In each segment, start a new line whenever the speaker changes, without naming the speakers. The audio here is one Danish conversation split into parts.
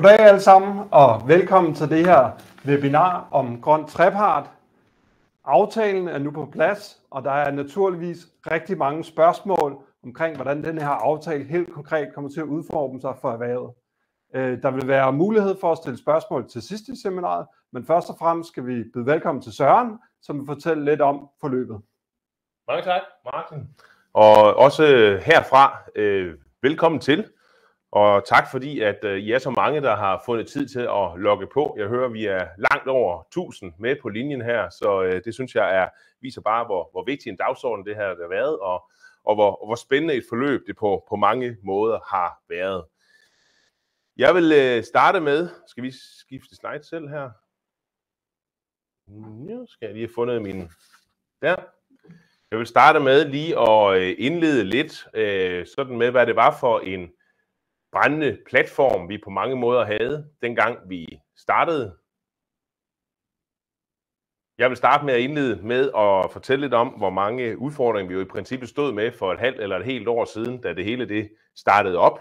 Goddag alle sammen, og velkommen til det her webinar om grøn trepart. Aftalen er nu på plads, og der er naturligvis rigtig mange spørgsmål omkring, hvordan den her aftale helt konkret kommer til at udforme sig for erhvervet. Der vil være mulighed for at stille spørgsmål til sidst i seminaret, men først og fremmest skal vi byde velkommen til Søren, som vil fortælle lidt om forløbet.
Mange tak, Martin. Og også herfra, velkommen til. Og tak fordi, at I er så mange, der har fundet tid til at logge på. Jeg hører, vi er langt over 1000 med på linjen her, så det synes jeg viser bare, hvor vigtig en dagsorden det her har været, og hvor spændende et forløb det på mange måder har været. Jeg vil starte med, skal vi skifte slide selv her? Nu skal jeg lige have fundet min der. Jeg vil starte med lige at indlede lidt sådan med, hvad det var for en brændende platform, vi på mange måder havde, dengang vi startede. Jeg vil starte med at indlede med at fortælle lidt om, hvor mange udfordringer vi jo i princippet stod med for et halvt eller et helt år siden, da det hele det startede op.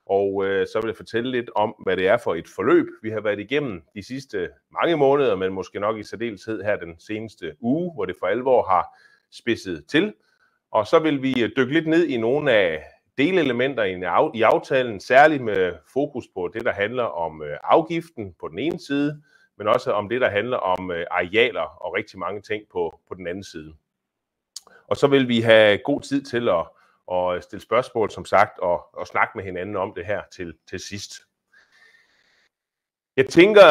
Og så vil jeg fortælle lidt om, hvad det er for et forløb, vi har været igennem de sidste mange måneder, men måske nok i særdeleshed her den seneste uge, hvor det for alvor har spidset til. Og så vil vi dykke lidt ned i nogle af delelementer i aftalen, særligt med fokus på det, der handler om afgiften på den ene side, men også om det, der handler om arealer og rigtig mange ting på den anden side. Og så vil vi have god tid til at stille spørgsmål, som sagt, og snakke med hinanden om det her til sidst. Jeg tænker,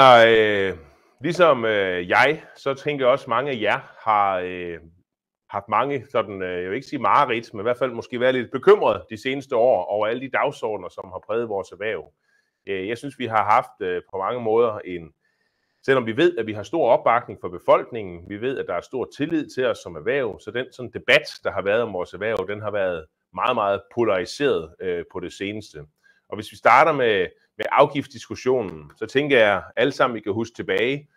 ligesom så tænker jeg også, mange af jer har haft mange, sådan, jeg vil ikke sige mareridt, men i hvert fald måske været lidt bekymret de seneste år over alle de dagsordener, som har præget vores erhverv. Jeg synes, vi har haft på mange måder selvom vi ved, at vi har stor opbakning for befolkningen, vi ved, at der er stor tillid til os som erhverv, så den sådan debat, der har været om vores erhverv, den har været meget, meget polariseret på det seneste. Og hvis vi starter med afgiftsdiskussionen, så tænker jeg, alle sammen, vi kan huske tilbage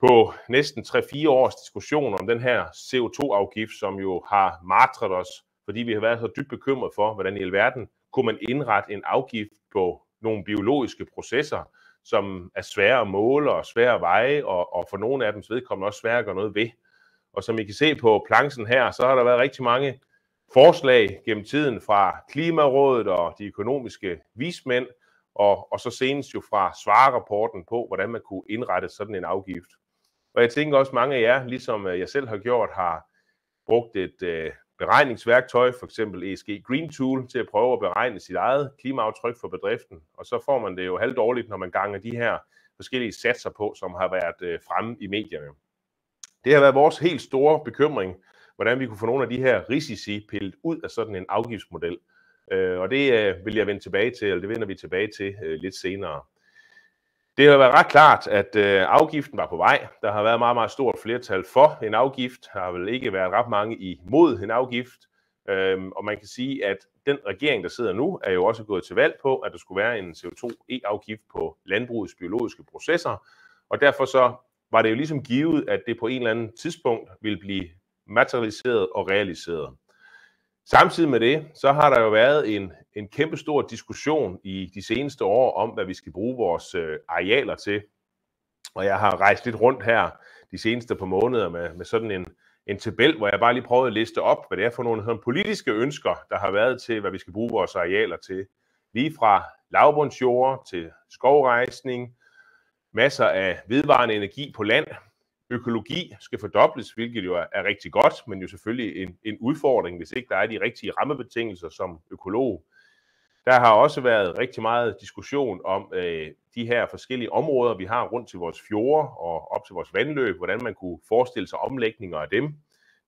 på næsten 3-4 års diskussion om den her CO2-afgift, som jo har martret os, fordi vi har været så dybt bekymret for, hvordan i alverden kunne man indrette en afgift på nogle biologiske processer, som er svære at måle og svære at veje, og for nogle af dem vedkommende også svære at gøre noget ved. Og som I kan se på planchen her, så har der været rigtig mange forslag gennem tiden fra Klimarådet og de økonomiske vismænd, og så senest jo fra svarerapporten på, hvordan man kunne indrette sådan en afgift. Og jeg tænker også, mange af jer, ligesom jeg selv har gjort, har brugt et beregningsværktøj, for eksempel ESG Green Tool, til at prøve at beregne sit eget klimaaftryk for bedriften. Og så får man det jo halvdårligt, når man ganger de her forskellige satser på, som har været fremme i medierne. Det har været vores helt store bekymring, hvordan vi kunne få nogle af de her risici pillet ud af sådan en afgiftsmodel. Og det vil jeg vende tilbage til, eller det vender vi tilbage til lidt senere. Det har været ret klart, at afgiften var på vej. Der har været meget, meget stort flertal for en afgift. Der har vel ikke været ret mange imod en afgift. Og man kan sige, at den regering, der sidder nu, er jo også gået til valg på, at der skulle være en CO2-afgift på landbrugets biologiske processer. Og derfor så var det jo ligesom givet, at det på en eller anden tidspunkt ville blive materialiseret og realiseret. Samtidig med det, så har der jo været en kæmpe stor diskussion i de seneste år om, hvad vi skal bruge vores arealer til. Og jeg har rejst lidt rundt her de seneste par måneder med sådan en tabel, hvor jeg bare lige prøvede at liste op, hvad det er for nogle sådan politiske ønsker, der har været til, hvad vi skal bruge vores arealer til. Lige fra lavbundsjord til skovrejsning, masser af vedvarende energi på land. Økologi skal fordobles, hvilket jo er rigtig godt, men jo selvfølgelig en udfordring, hvis ikke der er de rigtige rammebetingelser som økolog. Der har også været rigtig meget diskussion om de her forskellige områder, vi har rundt til vores fjorde og op til vores vandløb, hvordan man kunne forestille sig omlægninger af dem.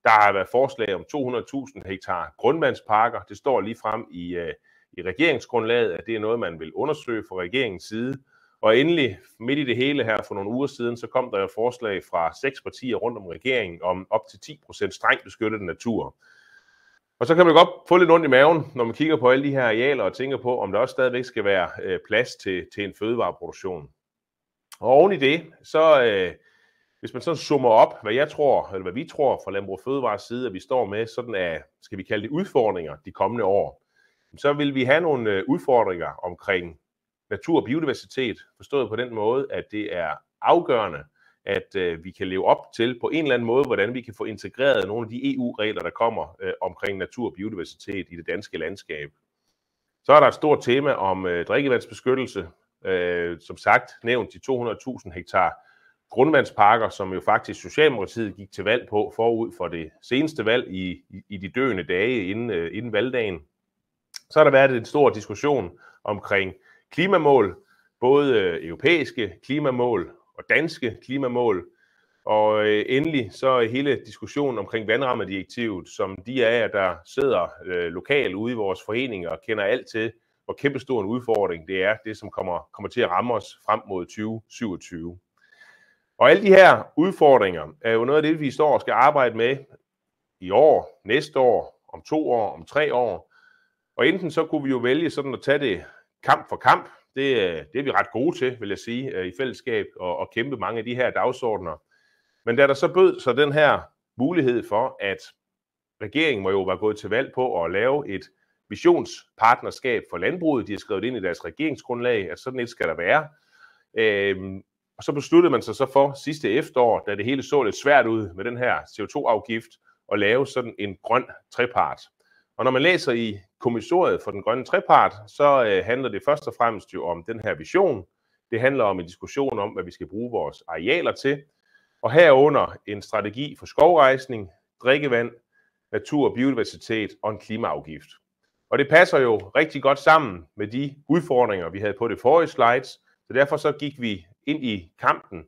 Der har været forslag om 200.000 hektar grundvandsparker. Det står lige frem i regeringsgrundlaget, at det er noget, man vil undersøge fra regeringens side. Og endelig, midt i det hele her for nogle uger siden, så kom der et forslag fra 6 partier rundt om regeringen om op til 10% strengt beskyttet natur. Og så kan man godt få lidt ondt i maven, når man kigger på alle de her arealer og tænker på, om der også stadigvæk skal være plads til en fødevareproduktion. Og oven i det, så hvis man så summer op, hvad jeg tror, eller hvad vi tror fra Landbrug & Fødevares side, at vi står med sådan af, skal vi kalde det udfordringer de kommende år, så vil vi have nogle udfordringer omkring natur og biodiversitet, forstået på den måde, at det er afgørende, at vi kan leve op til på en eller anden måde, hvordan vi kan få integreret nogle af de EU-regler, der kommer omkring natur og biodiversitet i det danske landskab. Så er der et stort tema om drikkevandsbeskyttelse. Som sagt nævnt de 200.000 hektar grundvandsparker, som jo faktisk Socialdemokratiet gik til valg på forud for det seneste valg i de døende dage inden valgdagen. Så har der været en stor diskussion omkring klimamål, både europæiske klimamål og danske klimamål. Og endelig så hele diskussionen omkring vandrammedirektivet, som de af jer, der sidder lokalt ude i vores foreninger og kender alt til, hvor kæmpestor en udfordring det er, det som kommer til at ramme os frem mod 2027. Og alle de her udfordringer er jo noget af det, vi står og skal arbejde med i år, næste år, om 2 år, om 3 år. Og enten så kunne vi jo vælge sådan at tage det kamp for kamp. Det er vi ret gode til, vil jeg sige, i fællesskab og kæmpe mange af de her dagsordner. Men da der så bød så den her mulighed for, at regeringen må jo være gået til valg på at lave et visionspartnerskab for landbruget, de har skrevet ind i deres regeringsgrundlag, at sådan et skal der være. Og så besluttede man sig så for sidste efterår, da det hele så lidt svært ud med den her CO2-afgift, at lave sådan en grøn trepart. Og når man læser i kommissoriet for den grønne trepart, så handler det først og fremmest jo om den her vision. Det handler om en diskussion om, hvad vi skal bruge vores arealer til, og herunder en strategi for skovrejsning, drikkevand, natur og biodiversitet og en klimaafgift. Og det passer jo rigtig godt sammen med de udfordringer, vi havde på det forrige slides, så derfor så gik vi ind i kampen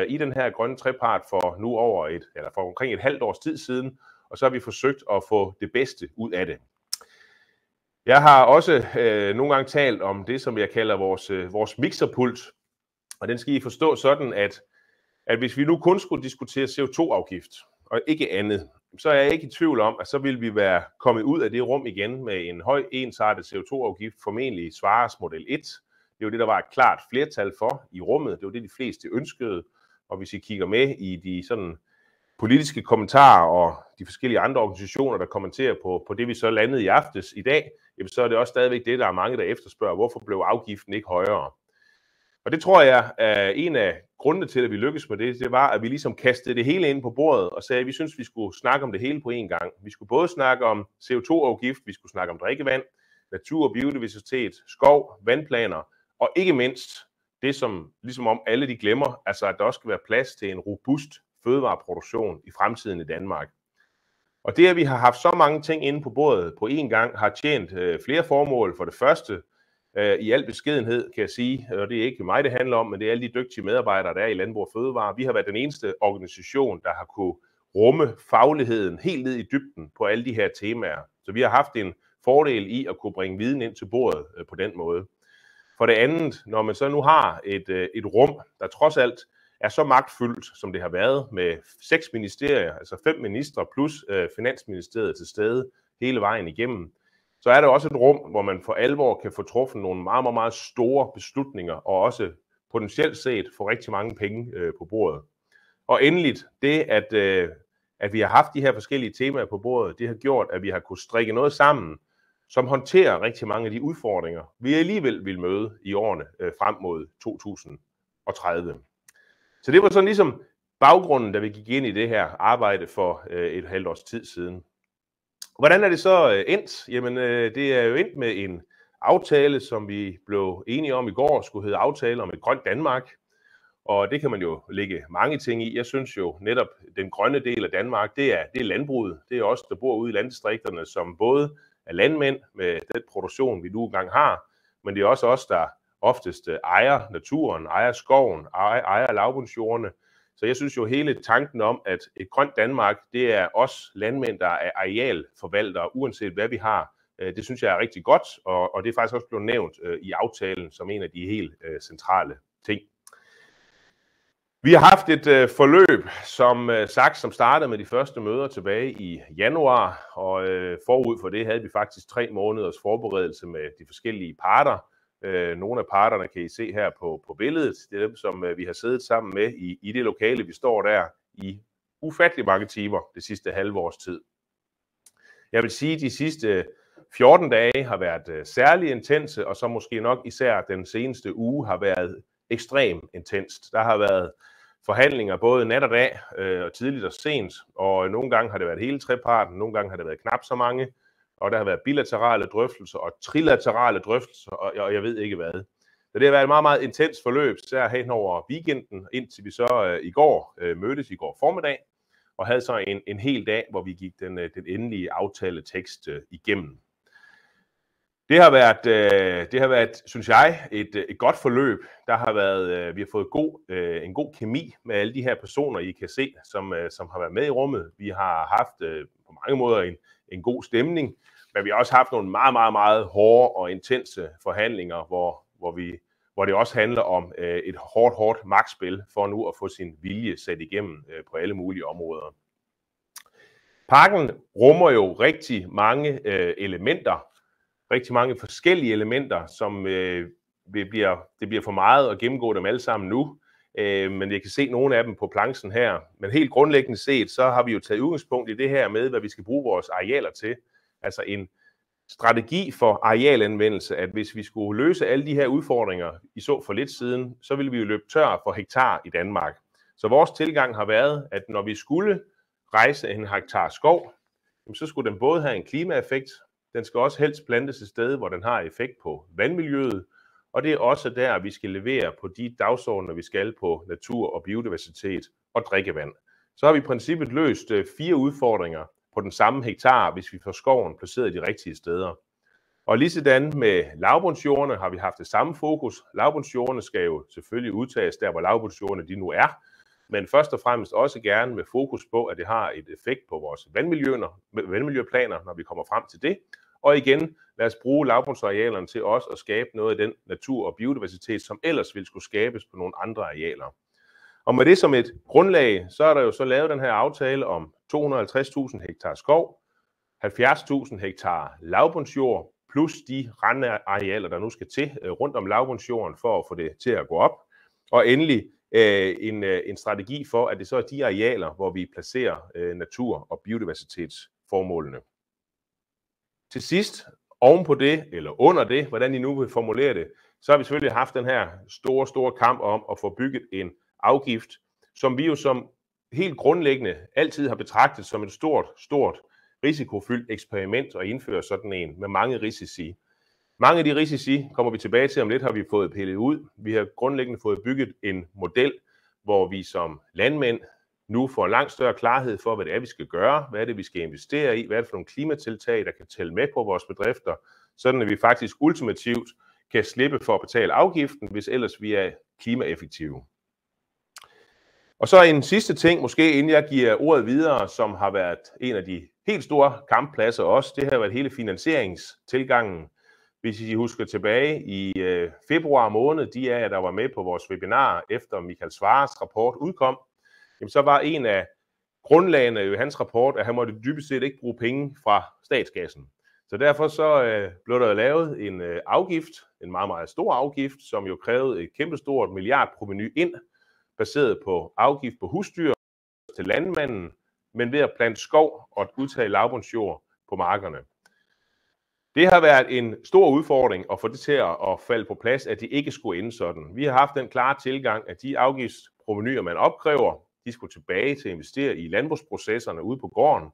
i den her grønne trepart for omkring et halvt års tid siden, og så har vi forsøgt at få det bedste ud af det. Jeg har også nogle gange talt om det, som jeg kalder vores mixerpult, og den skal I forstå sådan, at hvis vi nu kun skulle diskutere CO2-afgift og ikke andet, så er jeg ikke i tvivl om, at så vil vi være kommet ud af det rum igen med en høj ensartet CO2-afgift, formentlig svares model 1. Det er jo det, der var et klart flertal for i rummet. Det var det, de fleste ønskede. Og hvis I kigger med i de sådan politiske kommentarer og de forskellige andre organisationer, der kommenterer på det, vi så landede i aftes i dag, så er det også stadigvæk det, der er mange, der efterspørger, hvorfor blev afgiften ikke højere. Og det tror jeg er en af grundene til, at vi lykkedes med det, det var, at vi ligesom kastede det hele ind på bordet og sagde, at vi synes, vi skulle snakke om det hele på én gang. Vi skulle både snakke om CO2-afgift, vi skulle snakke om drikkevand, natur og biodiversitet, skov, vandplaner, og ikke mindst det, som ligesom om alle de glemmer, altså at der også skal være plads til en robust fødevareproduktion i fremtiden i Danmark. Og det, at vi har haft så mange ting inde på bordet på én gang, har tjent flere formål. For det første, i al beskedenhed kan jeg sige, og det er ikke mig, det handler om, men det er alle de dygtige medarbejdere, der er i Landbrug og Fødevare. Vi har været den eneste organisation, der har kunne rumme fagligheden helt ned i dybden på alle de her temaer. Så vi har haft en fordel i at kunne bringe viden ind til bordet på den måde. For det andet, når man så nu har et rum, der trods alt er så magtfyldt, som det har været, med 6 ministerier, altså 5 ministre plus Finansministeriet til stede hele vejen igennem, så er der også et rum, hvor man for alvor kan få truffet nogle meget, meget, meget store beslutninger, og også potentielt set få rigtig mange penge på bordet. Og endeligt, det at vi har haft de her forskellige temaer på bordet, det har gjort, at vi har kunnet strikke noget sammen, som håndterer rigtig mange af de udfordringer, vi alligevel vil møde i årene frem mod 2030. Så det var sådan ligesom baggrunden, da vi gik ind i det her arbejde for et halvt års tid siden. Hvordan er det så endt? Jamen, det er jo endt med en aftale, som vi blev enige om i går, skulle hedde aftale om et grønt Danmark. Og det kan man jo lægge mange ting i. Jeg synes jo netop, den grønne del af Danmark, det er landbruget. Det er os, der bor ude i landdistrikterne, som både er landmænd med den produktion, vi nu engang har, men det er også os, der oftest ejer naturen, ejer skoven, ejer lavbundsjordene. Så jeg synes jo hele tanken om, at et grønt Danmark, det er os landmænd, der er arealforvaltere, uanset hvad vi har. Det synes jeg er rigtig godt, og det er faktisk også blevet nævnt i aftalen som en af de helt centrale ting. Vi har haft et forløb, som startede med de første møder tilbage i januar, og forud for det havde vi faktisk 3 måneders forberedelse med de forskellige parter. Nogle af parterne kan I se her på billedet. Det er dem, som vi har siddet sammen med i det lokale, vi står der i ufattelig mange timer det sidste halve års tid. Jeg vil sige, at de sidste 14 dage har været særlig intense, og så måske nok især den seneste uge har været ekstremt intenst. Der har været forhandlinger både nat og dag, og tidligt og sent, og nogle gange har det været hele treparten, nogle gange har det været knap så mange, og der har været bilaterale drøftelser og trilaterale drøftelser, og jeg ved ikke hvad. Så det har været et meget, meget intens forløb, så hen over weekenden, indtil vi så i går mødtes i går formiddag, og havde så en hel dag, hvor vi gik den endelige aftaletekst igennem. Det har været, synes jeg, et godt forløb. Vi har fået en god kemi med alle de her personer, I kan se, som har været med i rummet. Vi har haft på mange måder en god stemning, men vi har også haft nogle meget, meget, meget hårde og intense forhandlinger, hvor det også handler om et hårdt magtspil for nu at få sin vilje sat igennem på alle mulige områder. Pakken rummer jo rigtig mange elementer, rigtig mange forskellige elementer, som det bliver for meget at gennemgå dem alle sammen nu, men jeg kan se nogle af dem på planchen her. Men helt grundlæggende set, så har vi jo taget udgangspunkt i det her med, hvad vi skal bruge vores arealer til. Altså en strategi for arealanvendelse, at hvis vi skulle løse alle de her udfordringer, I så for lidt siden, så ville vi jo løbe tør for hektar i Danmark. Så vores tilgang har været, at når vi skulle rejse en hektar skov, så skulle den både have en klimaeffekt, den skal også helst plantes et sted, hvor den har effekt på vandmiljøet, og det er også der, vi skal levere på de dagsordener, vi skal på natur og biodiversitet og drikkevand. Så har vi i princippet løst 4 udfordringer på den samme hektar, hvis vi får skoven placeret de rigtige steder. Og ligesådan med lavbundsjordene har vi haft det samme fokus. Lavbundsjordene skal jo selvfølgelig udtages der, hvor lavbundsjordene de nu er, men først og fremmest også gerne med fokus på, at det har et effekt på vores vandmiljøplaner, når vi kommer frem til det. Og igen, lad os bruge lavbundsarealerne til også at skabe noget af den natur og biodiversitet, som ellers ville skulle skabes på nogle andre arealer. Og med det som et grundlag, så er der jo så lavet den her aftale om 250.000 hektar skov, 70.000 hektar lavbundsjord, plus de randarealer, der nu skal til rundt om lavbundsjorden for at få det til at gå op. Og endelig en strategi for, at det så er de arealer, hvor vi placerer natur- og biodiversitetsformålene. Til sidst, oven på det, eller under det, hvordan I nu vil formulere det, så har vi selvfølgelig haft den her store kamp om at få bygget en afgift, som vi jo som helt grundlæggende altid har betragtet som et stort risikofyldt eksperiment at indføre sådan en med mange risici. Mange af de risici kommer vi tilbage til om lidt, har vi fået pillet ud. Vi har grundlæggende fået bygget en model, hvor vi som landmænd nu får langt større klarhed for, hvad det er, vi skal gøre, hvad er det, vi skal investere i, hvad er det for nogle klimatiltag, der kan tælle med på vores bedrifter, sådan at vi faktisk ultimativt kan slippe for at betale afgiften, hvis ellers vi er klimaeffektive. Og så en sidste ting, måske inden jeg giver ordet videre, som har været en af de helt store kamppladser også, det har været hele finansieringstilgangen. Hvis I husker tilbage i februar måned, de af jer, der var med på vores webinar efter Michael Svares rapport udkom, jamen så var en af grundlagene i hans rapport, at han måtte dybest set ikke bruge penge fra statskassen. Så derfor så blev der lavet en afgift, en meget, meget stor afgift, som jo krævede et kæmpestort milliardprovenu ind, baseret på afgift på husdyr til landmanden, men ved at plante skov og udtage lavbundsjord på markerne. Det har været en stor udfordring at få det til at falde på plads, at det ikke skulle ende sådan. Vi har haft den klare tilgang, at de afgiftsprovenuer, man opkræver, de skulle tilbage til at investere i landbrugsprocesserne ude på gården,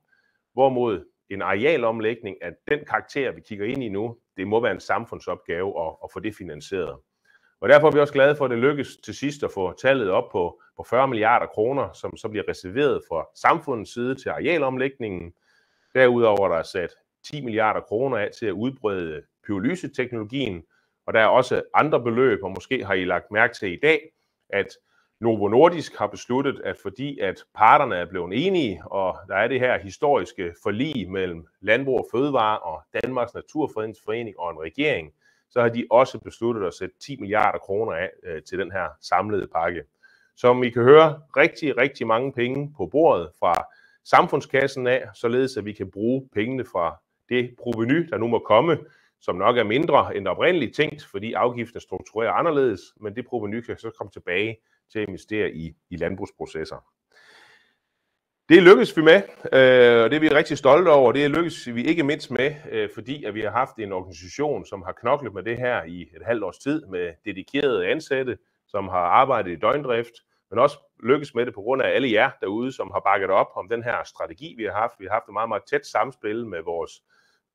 hvorimod en arealomlægning af den karakter, vi kigger ind i nu, det må være en samfundsopgave at få det finansieret. Og derfor er vi også glade for, at det lykkes til sidst at få tallet op på 40 milliarder kroner, som så bliver reserveret fra samfundets side til arealomlægningen. Derudover er der sat 10 milliarder kroner af til at udbrede pyrolyseteknologien, og der er også andre beløb, og måske har I lagt mærke til i dag, at Novo Nordisk har besluttet, at fordi at parterne er blevet enige, og der er det her historiske forlig mellem Landbrug og Fødevare og Danmarks Naturfredningsforening og en regering, så har de også besluttet at sætte 10 milliarder kroner af til den her samlede pakke. Som I kan høre, rigtig mange penge på bordet fra samfundskassen af, således at vi kan bruge pengene fra det provenu, der nu må komme, som nok er mindre end oprindeligt tænkt, fordi afgiften er struktureret anderledes, men det provenu kan så komme tilbage til at investere i landbrugsprocesser. Det lykkes vi med, og det er vi rigtig stolte over. Det lykkes vi ikke mindst med, fordi at vi har haft en organisation, som har knoklet med det her i et halvt års tid med dedikerede ansatte, som har arbejdet i døgndrift, men også lykkes med det på grund af alle jer derude, som har bakket op om den her strategi, vi har haft. Vi har haft et meget, meget tæt samspil med vores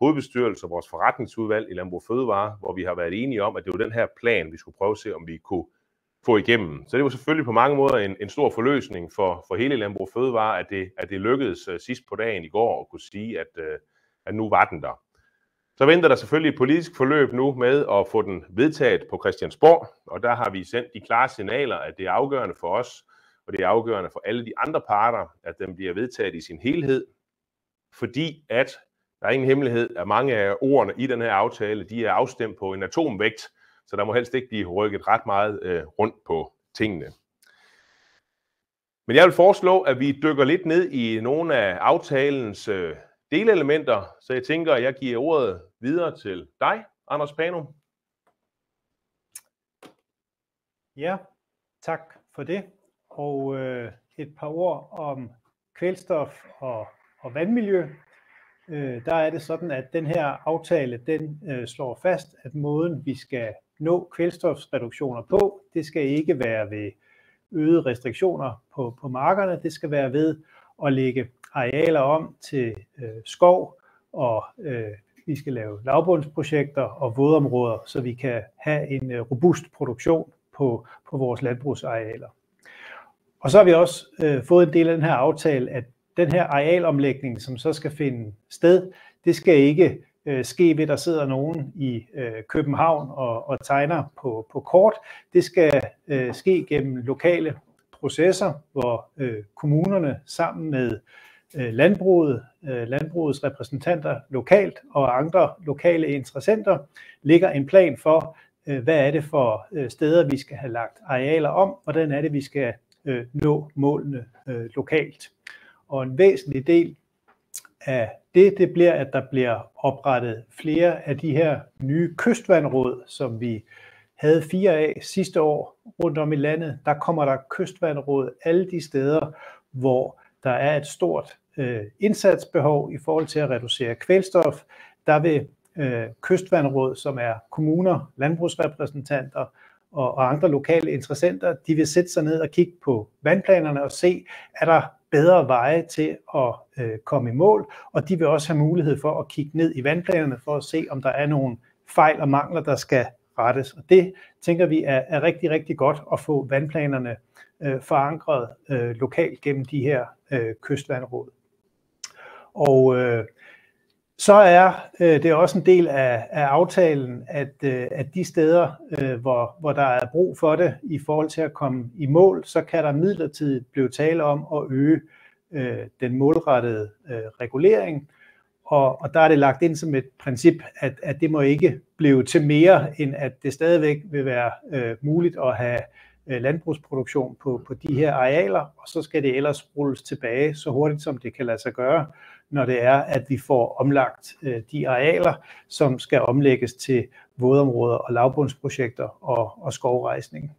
hovedbestyrelse og vores forretningsudvalg i Landbrug Fødevare, hvor vi har været enige om, at det var den her plan, vi skulle prøve at se, om vi kunne få igennem. Så det var selvfølgelig på mange måder en stor forløsning for hele Landbrug Fødevare, at det lykkedes sidst på dagen i går at kunne sige, at nu var den der. Så venter der selvfølgelig et politisk forløb nu med at få den vedtaget på Christiansborg, og der har vi sendt de klare signaler, at det er afgørende for os, og det er afgørende for alle de andre parter, at den bliver vedtaget i sin helhed, fordi at der er ingen hemmelighed, at mange af ordene i den her aftale, de er afstemt på en atomvægt, så der må helst ikke blive rykket ret meget rundt på tingene. Men jeg vil foreslå, at vi dykker lidt ned i nogle af aftalens delelementer, så jeg tænker, at jeg giver ordet videre til dig, Anders Panum.
Ja, tak for det. Og et par ord om kvælstof og vandmiljø. Der er det sådan, at den her aftale, den slår fast, at måden vi skal nå kvælstofsreduktioner på, det skal ikke være ved øgede restriktioner på markerne, det skal være ved at lægge arealer om til skov, og vi skal lave lavbundsprojekter og vådområder, så vi kan have en robust produktion på vores landbrugsarealer. Og så har vi også fået en del af den her aftale, at den her arealomlægning, som så skal finde sted, det skal ikke ske ved, at der sidder nogen i København og tegner på kort. Det skal ske gennem lokale processer, hvor kommunerne sammen med landbrugets repræsentanter lokalt og andre lokale interessenter lægger en plan for, hvad er det for steder, vi skal have lagt arealer om, hvordan er det, vi skal nå målene lokalt. Og en væsentlig del af det bliver, at der bliver oprettet flere af de her nye kystvandråd, som vi havde 4 af sidste år rundt om i landet. Der kommer der kystvandråd alle de steder, hvor der er et stort indsatsbehov i forhold til at reducere kvælstof. Der vil kystvandråd, som er kommuner, landbrugsrepræsentanter og andre lokale interessenter, de vil sætte sig ned og kigge på vandplanerne og se, er der bedre veje til at komme i mål, og de vil også have mulighed for at kigge ned i vandplanerne for at se, om der er nogle fejl og mangler, der skal rettes. Og det tænker vi er rigtig, rigtig godt at få vandplanerne forankret lokalt gennem de her kystvandråd. Og så er det også en del af aftalen, at de steder, hvor der er brug for det i forhold til at komme i mål, så kan der midlertidigt blive tale om at øge den målrettede regulering. Og der er det lagt ind som et princip, at det må ikke blive til mere, end at det stadigvæk vil være muligt at have landbrugsproduktion på de her arealer, og så skal det ellers rulles tilbage så hurtigt, som det kan lade sig gøre, når det er, at vi får omlagt de arealer, som skal omlægges til vådområder og lavbundsprojekter og skovrejsning.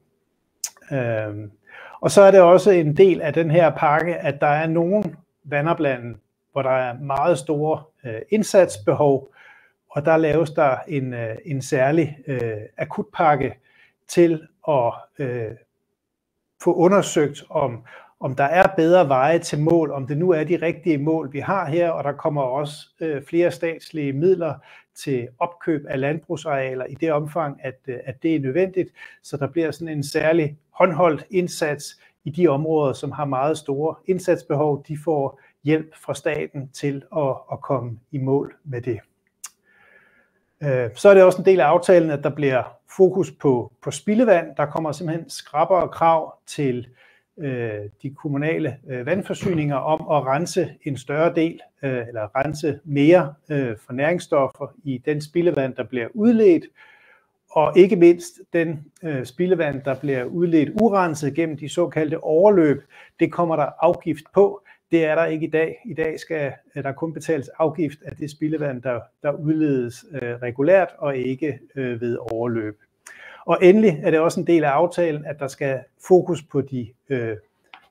Og så er det også en del af den her pakke, at der er nogle vandoplande, hvor der er meget store indsatsbehov, og der laves der en særlig akutpakke til at få undersøgt, om der er bedre veje til mål, om det nu er de rigtige mål, vi har her, og der kommer også flere statslige midler til opkøb af landbrugsarealer i det omfang, at det er nødvendigt, så der bliver sådan en særlig håndholdt indsats i de områder, som har meget store indsatsbehov. De får hjælp fra staten til at komme i mål med det. Så er det også en del af aftalen, at der bliver fokus på spildevand. Der kommer simpelthen skrappere krav til de kommunale vandforsyninger om at rense en større del, eller rense mere for næringsstoffer i den spildevand, der bliver udledt. Og ikke mindst den spildevand, der bliver udledt urenset gennem de såkaldte overløb, det kommer der afgift på. Det er der ikke i dag. I dag skal der kun betales afgift af det spildevand, der udledes regulært og ikke ved overløb. Og endelig er det også en del af aftalen, at der skal fokus på de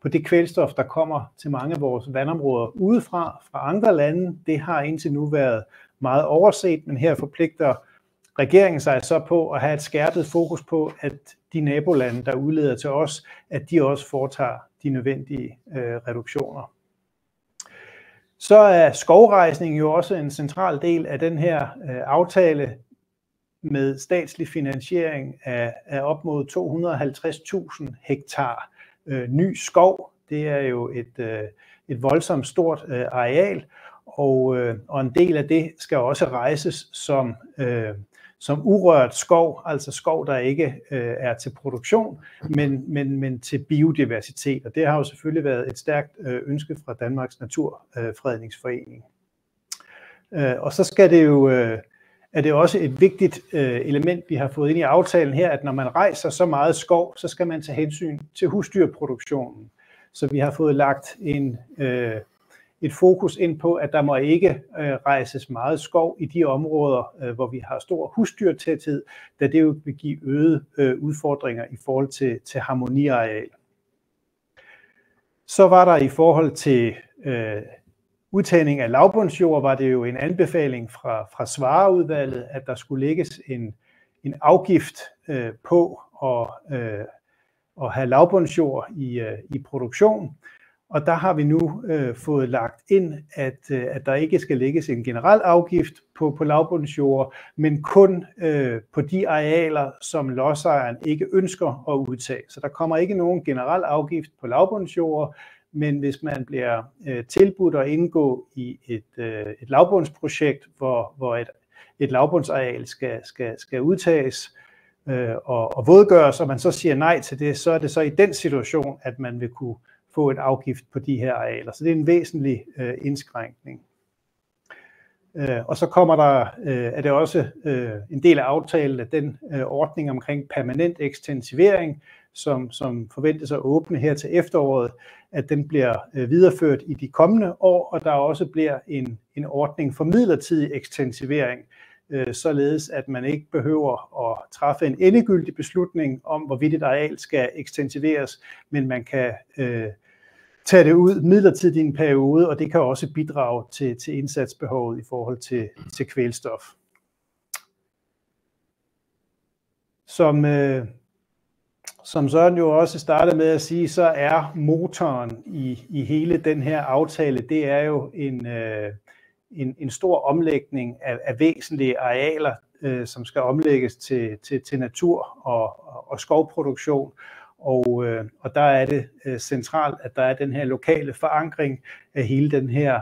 på det kvælstof, der kommer til mange af vores vandområder udefra, fra andre lande. Det har indtil nu været meget overset, men her forpligter regeringen sig så på at have et skærpet fokus på, at de nabolande, der udleder til os, at de også foretager de nødvendige reduktioner. Så er skovrejsning jo også en central del af den her aftale med statslig finansiering af op mod 250.000 hektar ny skov. Det er jo et voldsomt stort areal, og en del af det skal også rejses som urørt skov, altså skov, der ikke er til produktion, men til biodiversitet. Og det har jo selvfølgelig været et stærkt ønske fra Danmarks Naturfredningsforening. Og så skal det jo, er det også et vigtigt element, vi har fået ind i aftalen her, at når man rejser så meget skov, så skal man tage hensyn til husdyrproduktionen. Så vi har fået lagt et fokus ind på, at der må ikke rejses meget skov i de områder, hvor vi har stor husdyrtæthed, da det jo vil give øgede udfordringer i forhold til harmoniareal. Så var der i forhold til udtagning af lavbundsjord, var det jo en anbefaling fra Svarerudvalget, at der skulle lægges en afgift på at have lavbundsjord i produktion. Og der har vi nu fået lagt ind, at der ikke skal lægges en generel afgift på lavbundsjord, men kun på de arealer, som lodsejeren ikke ønsker at udtage. Så der kommer ikke nogen generel afgift på lavbundsjord, men hvis man bliver tilbudt at indgå i et lavbundsprojekt, hvor et lavbundsareal skal udtages og vådgøres, og man så siger nej til det, så er det så i den situation, at man vil kunne få en afgift på de her arealer. Så det er en væsentlig indskrænkning. Og så kommer der, er det også en del af aftalen, at den ordning omkring permanent ekstensivering, som forventes at åbne her til efteråret, at den bliver videreført i de kommende år, og der også bliver en ordning for midlertidig ekstensivering, således at man ikke behøver at træffe en endegyldig beslutning om, hvorvidt et areal skal ekstensiveres, men man kan tage det ud midlertidigt i en periode, og det kan også bidrage til indsatsbehovet i forhold til kvælstof. Som Søren jo også startede med at sige, så er motoren i hele den her aftale, det er jo en stor omlægning af væsentlige arealer, som skal omlægges til natur og skovproduktion. Og der er det centralt, at der er den her lokale forankring af hele den her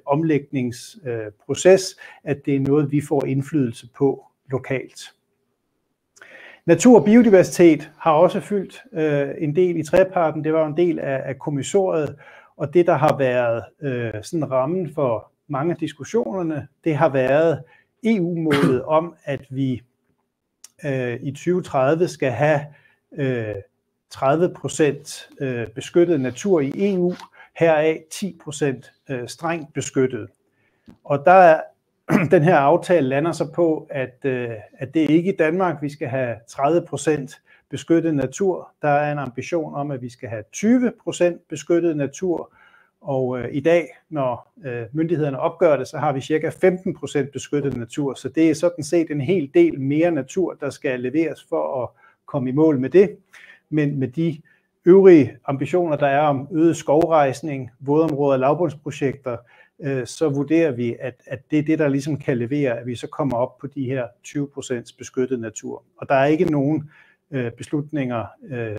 omlægningsproces, at det er noget, vi får indflydelse på lokalt. Natur og biodiversitet har også fyldt en del i treparten. Det var en del af kommissoriet, og det, der har været sådan rammen for mange af diskussionerne, det har været EU-målet om, at vi i 2030 skal have 30% beskyttet natur i EU, heraf 10% strengt beskyttet. Og der er den her aftale lander så på, at det ikke i Danmark, vi skal have 30% beskyttet natur. Der er en ambition om, at vi skal have 20% beskyttet natur. Og i dag, når myndighederne opgør det, så har vi cirka 15% beskyttet natur. Så det er sådan set en hel del mere natur, der skal leveres for at komme i mål med det. Men med de øvrige ambitioner, der er om øget skovrejsning, vådområder og lavbundsprojekter, så vurderer vi, at det er det, der ligesom kan levere, at vi så kommer op på de her 20% beskyttet natur. Og der er ikke nogen beslutninger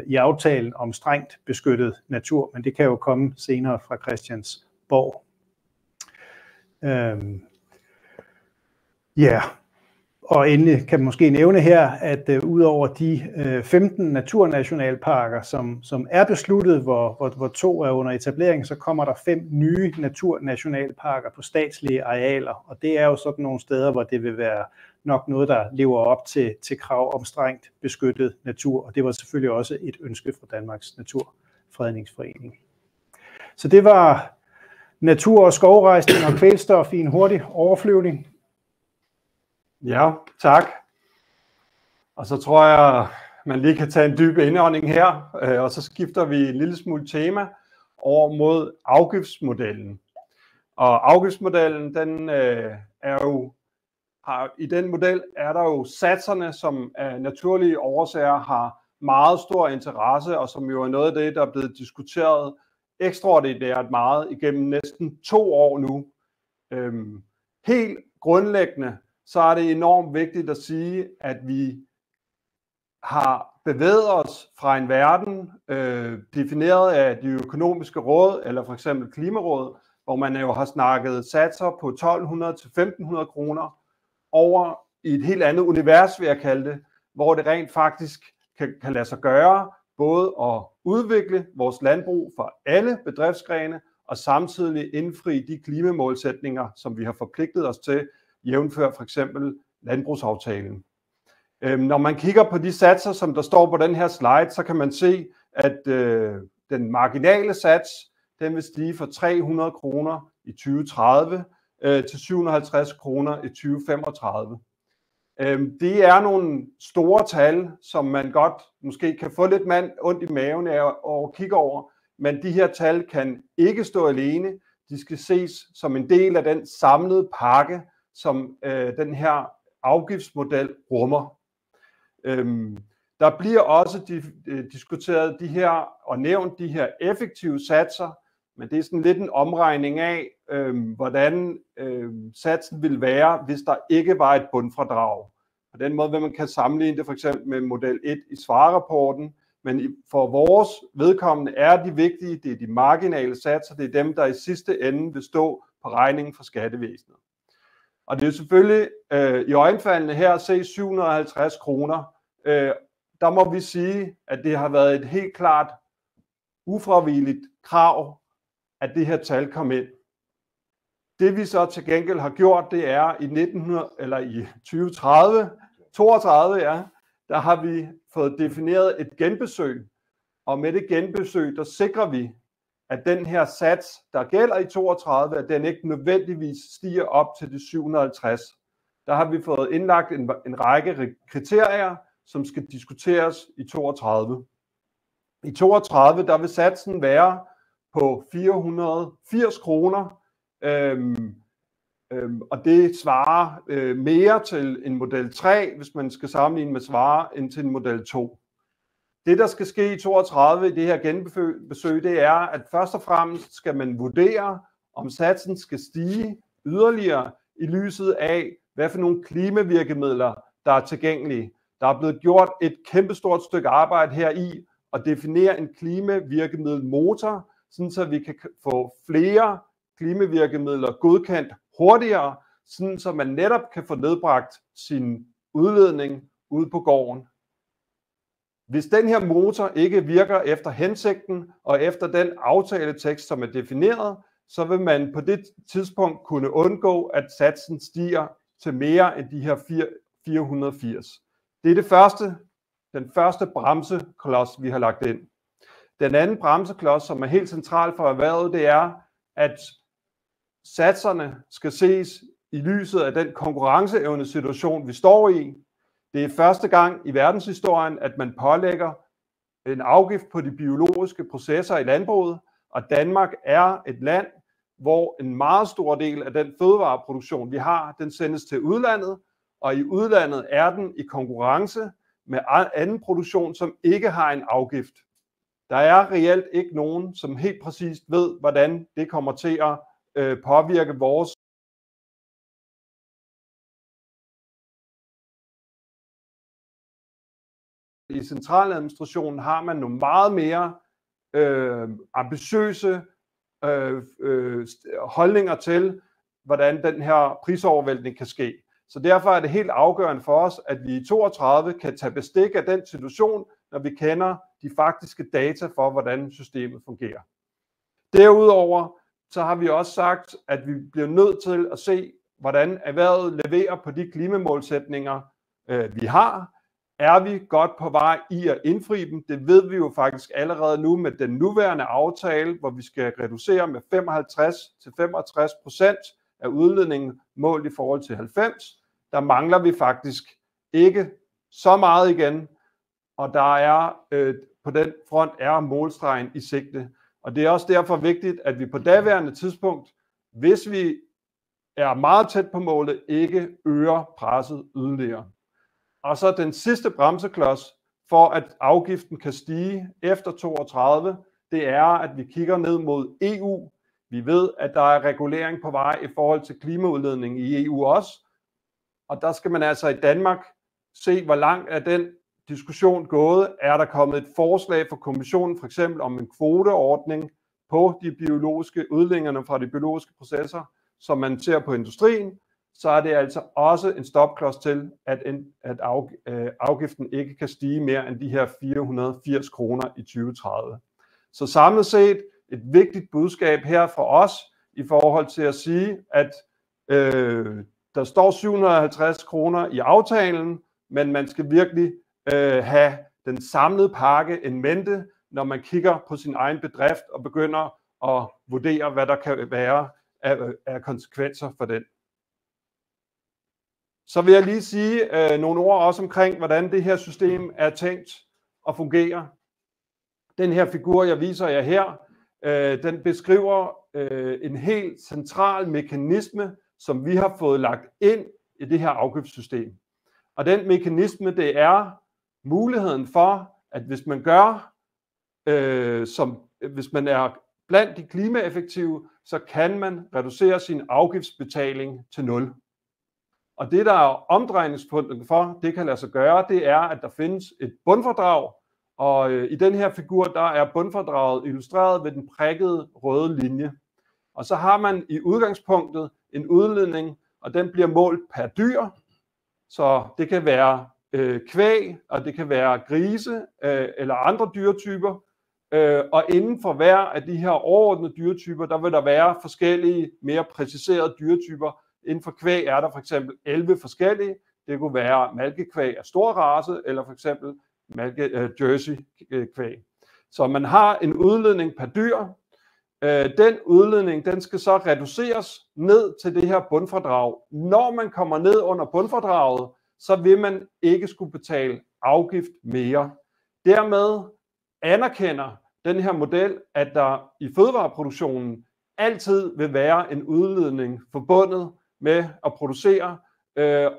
i aftalen om strengt beskyttet natur, men det kan jo komme senere fra Christiansborg. Og endelig kan man måske nævne her, at ud over de 15 naturnationalparker, som er besluttet, hvor 2 er under etablering, så kommer der 5 nye naturnationalparker på statslige arealer. Og det er jo sådan nogle steder, hvor det vil være nok noget, der lever op til krav om strengt beskyttet natur. Og det var selvfølgelig også et ønske fra Danmarks Naturfredningsforening. Så det var natur- og skovrejsning og kvælstof i en hurtig overflyvning.
Ja, tak. Og så tror jeg, man lige kan tage en dyb indånding her, og så skifter vi en lille smule tema over mod afgiftsmodellen. Og afgiftsmodellen, den i den model er der jo satserne, som af naturlige årsager har meget stor interesse, og som jo er noget af det, der er blevet diskuteret ekstraordinært meget igennem næsten 2 år nu. Helt grundlæggende, så er det enormt vigtigt at sige, at vi har bevæget os fra en verden defineret af de økonomiske råd, eller for eksempel Klimarådet, hvor man jo har snakket satser på 1.200 til 1.500 kroner, over i et helt andet univers, vil jeg kalde det, hvor det rent faktisk kan lade sig gøre, både at udvikle vores landbrug for alle bedriftsgrene, og samtidig indfri de klimamålsætninger, som vi har forpligtet os til, jævnfør for eksempel landbrugsaftalen. Når man kigger på de satser, som der står på den her slide, så kan man se, at den marginale sats, den vil stige fra 300 kroner i 2030 til 750 kroner i 2035. Det er nogle store tal, som man godt måske kan få lidt ondt i maven af at kigge over, men de her tal kan ikke stå alene. De skal ses som en del af den samlede pakke, som den her afgiftsmodel rummer. Der bliver også diskuteret de her og nævnt de her effektive satser, men det er sådan lidt en omregning af, hvordan satsen vil være, hvis der ikke var et bundfradrag. På den måde vil man kan sammenligne det for eksempel med model 1 i svarerapporten, men for vores vedkommende er de vigtige, det er de marginale satser, det er dem, der i sidste ende vil stå på regningen for skattevæsenet. Og det er selvfølgelig i øjenfaldene her at se 750 kroner. Der må vi sige, at det har været et helt klart ufravigeligt krav, at det her tal kom ind. Det vi så til gengæld har gjort, det er i 2032, der har vi fået defineret et genbesøg. Og med det genbesøg, der sikrer vi, at den her sats, der gælder i 32, at den ikke nødvendigvis stiger op til de 750. Der har vi fået indlagt en række kriterier, som skal diskuteres i 32. I 32, der vil satsen være på 480 kroner, og det svarer mere til en model 3, hvis man skal sammenligne med svarer, end til en model 2. Det, der skal ske i 32 i det her genbesøg, det er, at først og fremmest skal man vurdere, om satsen skal stige yderligere i lyset af, hvad for nogle klimavirkemidler, der er tilgængelige. Der er blevet gjort et kæmpestort stykke arbejde her i at definere en klimavirkemiddelmotor, sådan så vi kan få flere klimavirkemidler godkendt hurtigere, sådan så man netop kan få nedbragt sin udledning ude på gården. Hvis den her motor ikke virker efter hensigten og efter den aftaletekst, som er defineret, så vil man på det tidspunkt kunne undgå, at satsen stiger til mere end de her 480. Det er den første bremseklods, vi har lagt ind. Den anden bremseklods, som er helt central for erhvervet, det er, at satserne skal ses i lyset af den konkurrenceevnesituation, vi står i. Det er første gang i verdenshistorien, at man pålægger en afgift på de biologiske processer i landbruget, og Danmark er et land, hvor en meget stor del af den fødevareproduktion, vi har, den sendes til udlandet, og i udlandet er den i konkurrence med anden produktion, som ikke har en afgift. Der er reelt ikke nogen, som helt præcist ved, hvordan det kommer til at påvirke vores i centraladministrationen har man nogle meget mere ambitiøse holdninger til, hvordan den her prisovervæltning kan ske. Så derfor er det helt afgørende for os, at vi i 32 kan tage bestik af den situation, når vi kender de faktiske data for, hvordan systemet fungerer. Derudover så har vi også sagt, at vi bliver nødt til at se, hvordan erhvervet leverer på de klimamålsætninger, vi har. Er vi godt på vej i at indfri dem? Det ved vi jo faktisk allerede nu med den nuværende aftale, hvor vi skal reducere med 55-65% af udledningen målt i forhold til 90. Der mangler vi faktisk ikke så meget igen. og der er på den front er målstregen i sigte. Og det er også derfor vigtigt, at vi på daværende tidspunkt, hvis vi er meget tæt på målet, ikke øger presset yderligere. Og så den sidste bremseklods for, at afgiften kan stige efter 32, det er, at vi kigger ned mod EU. Vi ved, at der er regulering på vej i forhold til klimaudledning i EU også. Og der skal man altså i Danmark se, hvor langt er den diskussion gået. Er der kommet et forslag fra kommissionen, for eksempel om en kvoteordning på de biologiske udledninger fra de biologiske processer, som man ser på industrien, så er det altså også en stopklods til, at afgiften ikke kan stige mere end de her 480 kroner i 2030. Så samlet set et vigtigt budskab her fra os i forhold til at sige, at der står 750 kroner i aftalen, men man skal virkelig have den samlede pakke en mente, når man kigger på sin egen bedrift og begynder at vurdere, hvad der kan være af konsekvenser for den. Så vil jeg lige sige nogle ord også omkring, hvordan det her system er tænkt at fungere. Den her figur, jeg viser jer her, den beskriver en helt central mekanisme, som vi har fået lagt ind i det her afgiftssystem. Og den mekanisme, det er muligheden for, at hvis man gør, hvis man er blandt de klimaeffektive, så kan man reducere sin afgiftsbetaling til 0. Og det, der er omdrejningspunktet for, det kan lade sig gøre, det er, at der findes et bundfordrag, og i den her figur, der er bundfordraget illustreret ved den prikkede røde linje. Og så har man i udgangspunktet en udledning, og den bliver målt per dyr, så det kan være kvæg, og det kan være grise eller andre dyretyper, og inden for hver af de her overordnede dyretyper, der vil der være forskellige mere præciserede dyretyper. Inden for kvæg er der for eksempel 11 forskellige. Det kunne være malkekvæg af stor race, eller for eksempel Jersey-kvæg. Så man har en udledning per dyr. Den udledning, den skal så reduceres ned til det her bundfordrag. Når man kommer ned under bundfordraget, så vil man ikke skulle betale afgift mere. Dermed anerkender den her model, at der i fødevareproduktionen altid vil være en udledning forbundet med at producere,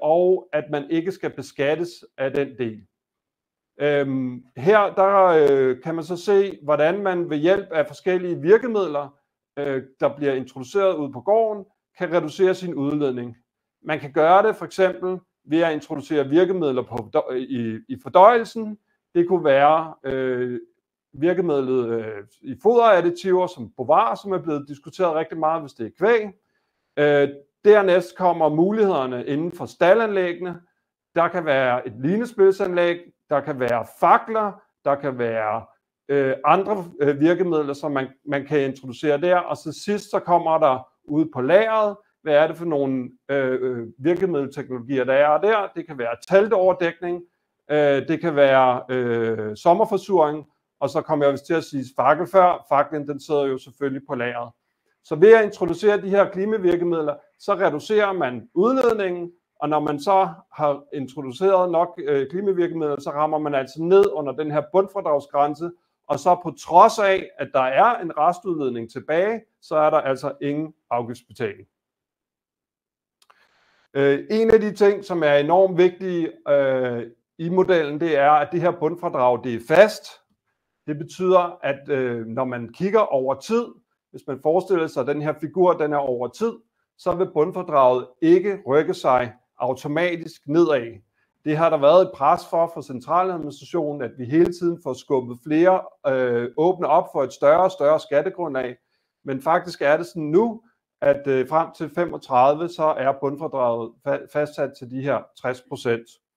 og at man ikke skal beskattes af den del. Her der kan man så se, hvordan man ved hjælp af forskellige virkemidler, der bliver introduceret ude på gården, kan reducere sin udledning. Man kan gøre det for eksempel ved at introducere virkemidler i fordøjelsen. Det kunne være virkemidlet i foderadditiver som Bovar, som er blevet diskuteret rigtig meget, hvis det er kvæg. Dernæst kommer mulighederne inden for staldanlæggene. Der kan være et linespildsanlæg, der kan være fakler, der kan være andre virkemidler, som man kan introducere der. Og så sidst så kommer der ude på lageret, hvad er det for nogle virkemiddelteknologier, der er der. Det kan være teltoverdækning, det kan være sommerforsuring, og så kommer jeg vist til at sige fakkel før. Faklen, den sidder jo selvfølgelig på lageret. Så ved at introducere de her klimavirkemidler, så reducerer man udledningen, og når man så har introduceret nok klimavirkemidler, så rammer man altså ned under den her bundfradragsgrænse, og så på trods af, at der er en restudledning tilbage, så er der altså ingen afgiftsbetaling. En af de ting, som er enormt vigtige i modellen, det er, at det her bundfradrag, det er fast. Det betyder, at når man kigger over tid, hvis man forestiller sig, at den her figur den er over tid, så vil bundfordraget ikke rykke sig automatisk nedad. Det har der været et pres for centraladministrationen, at vi hele tiden får skubbet flere åbne op for et større og større skattegrundlag. Men faktisk er det sådan nu, at frem til 35, så er bundfordraget fastsat til de her 60%.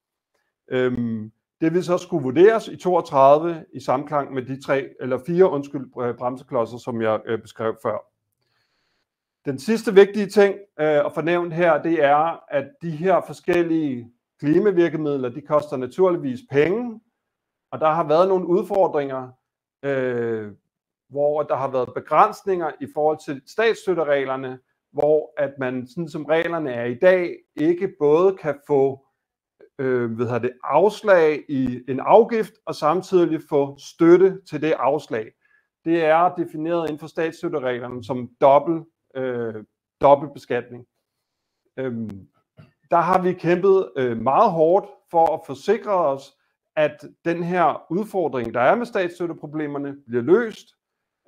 Det vil så skulle vurderes i 32 i samklang med de 4 bremseklodser, som jeg beskrev før. Den sidste vigtige ting at fornævne her, det er, at de her forskellige klimavirkemidler, de koster naturligvis penge, og der har været nogle udfordringer, hvor der har været begrænsninger i forhold til statsstøttereglerne, hvor at man, sådan som reglerne er i dag, ikke både kan få afslag i en afgift og samtidig få støtte til det afslag. Det er defineret inden for statsstøttereglerne som dobbeltbeskatning. Der har vi kæmpet meget hårdt for at forsikre os, at den her udfordring, der er med statsstøtteproblemerne, bliver løst.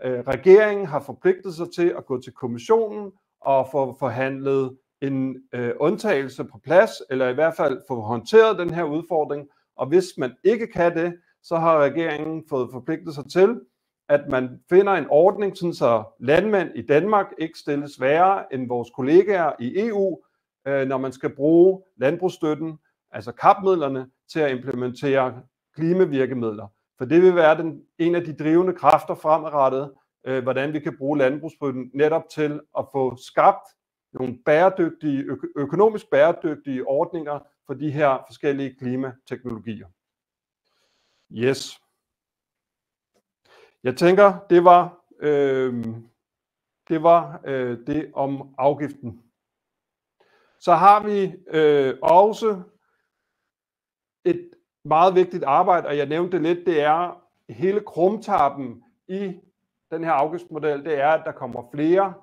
Regeringen har forpligtet sig til at gå til kommissionen og få forhandlet en undtagelse på plads, eller i hvert fald få håndteret den her udfordring. Og hvis man ikke kan det, så har regeringen fået forpligtet sig til, at man finder en ordning, sådan så landmænd i Danmark ikke stilles sværere end vores kollegaer i EU, når man skal bruge landbrugsstøtten, altså kapmidlerne, til at implementere klimavirkemidler. For det vil være en af de drivende kræfter fremadrettet, hvordan vi kan bruge landbrugsstøtten netop til at få skabt nogle økonomisk bæredygtige ordninger for de her forskellige klimateknologier. Yes. Jeg tænker, det var det om afgiften. Så har vi også et meget vigtigt arbejde, og jeg nævnte det lidt, det er hele krumtappen i den her afgiftsmodel, det er, at der kommer flere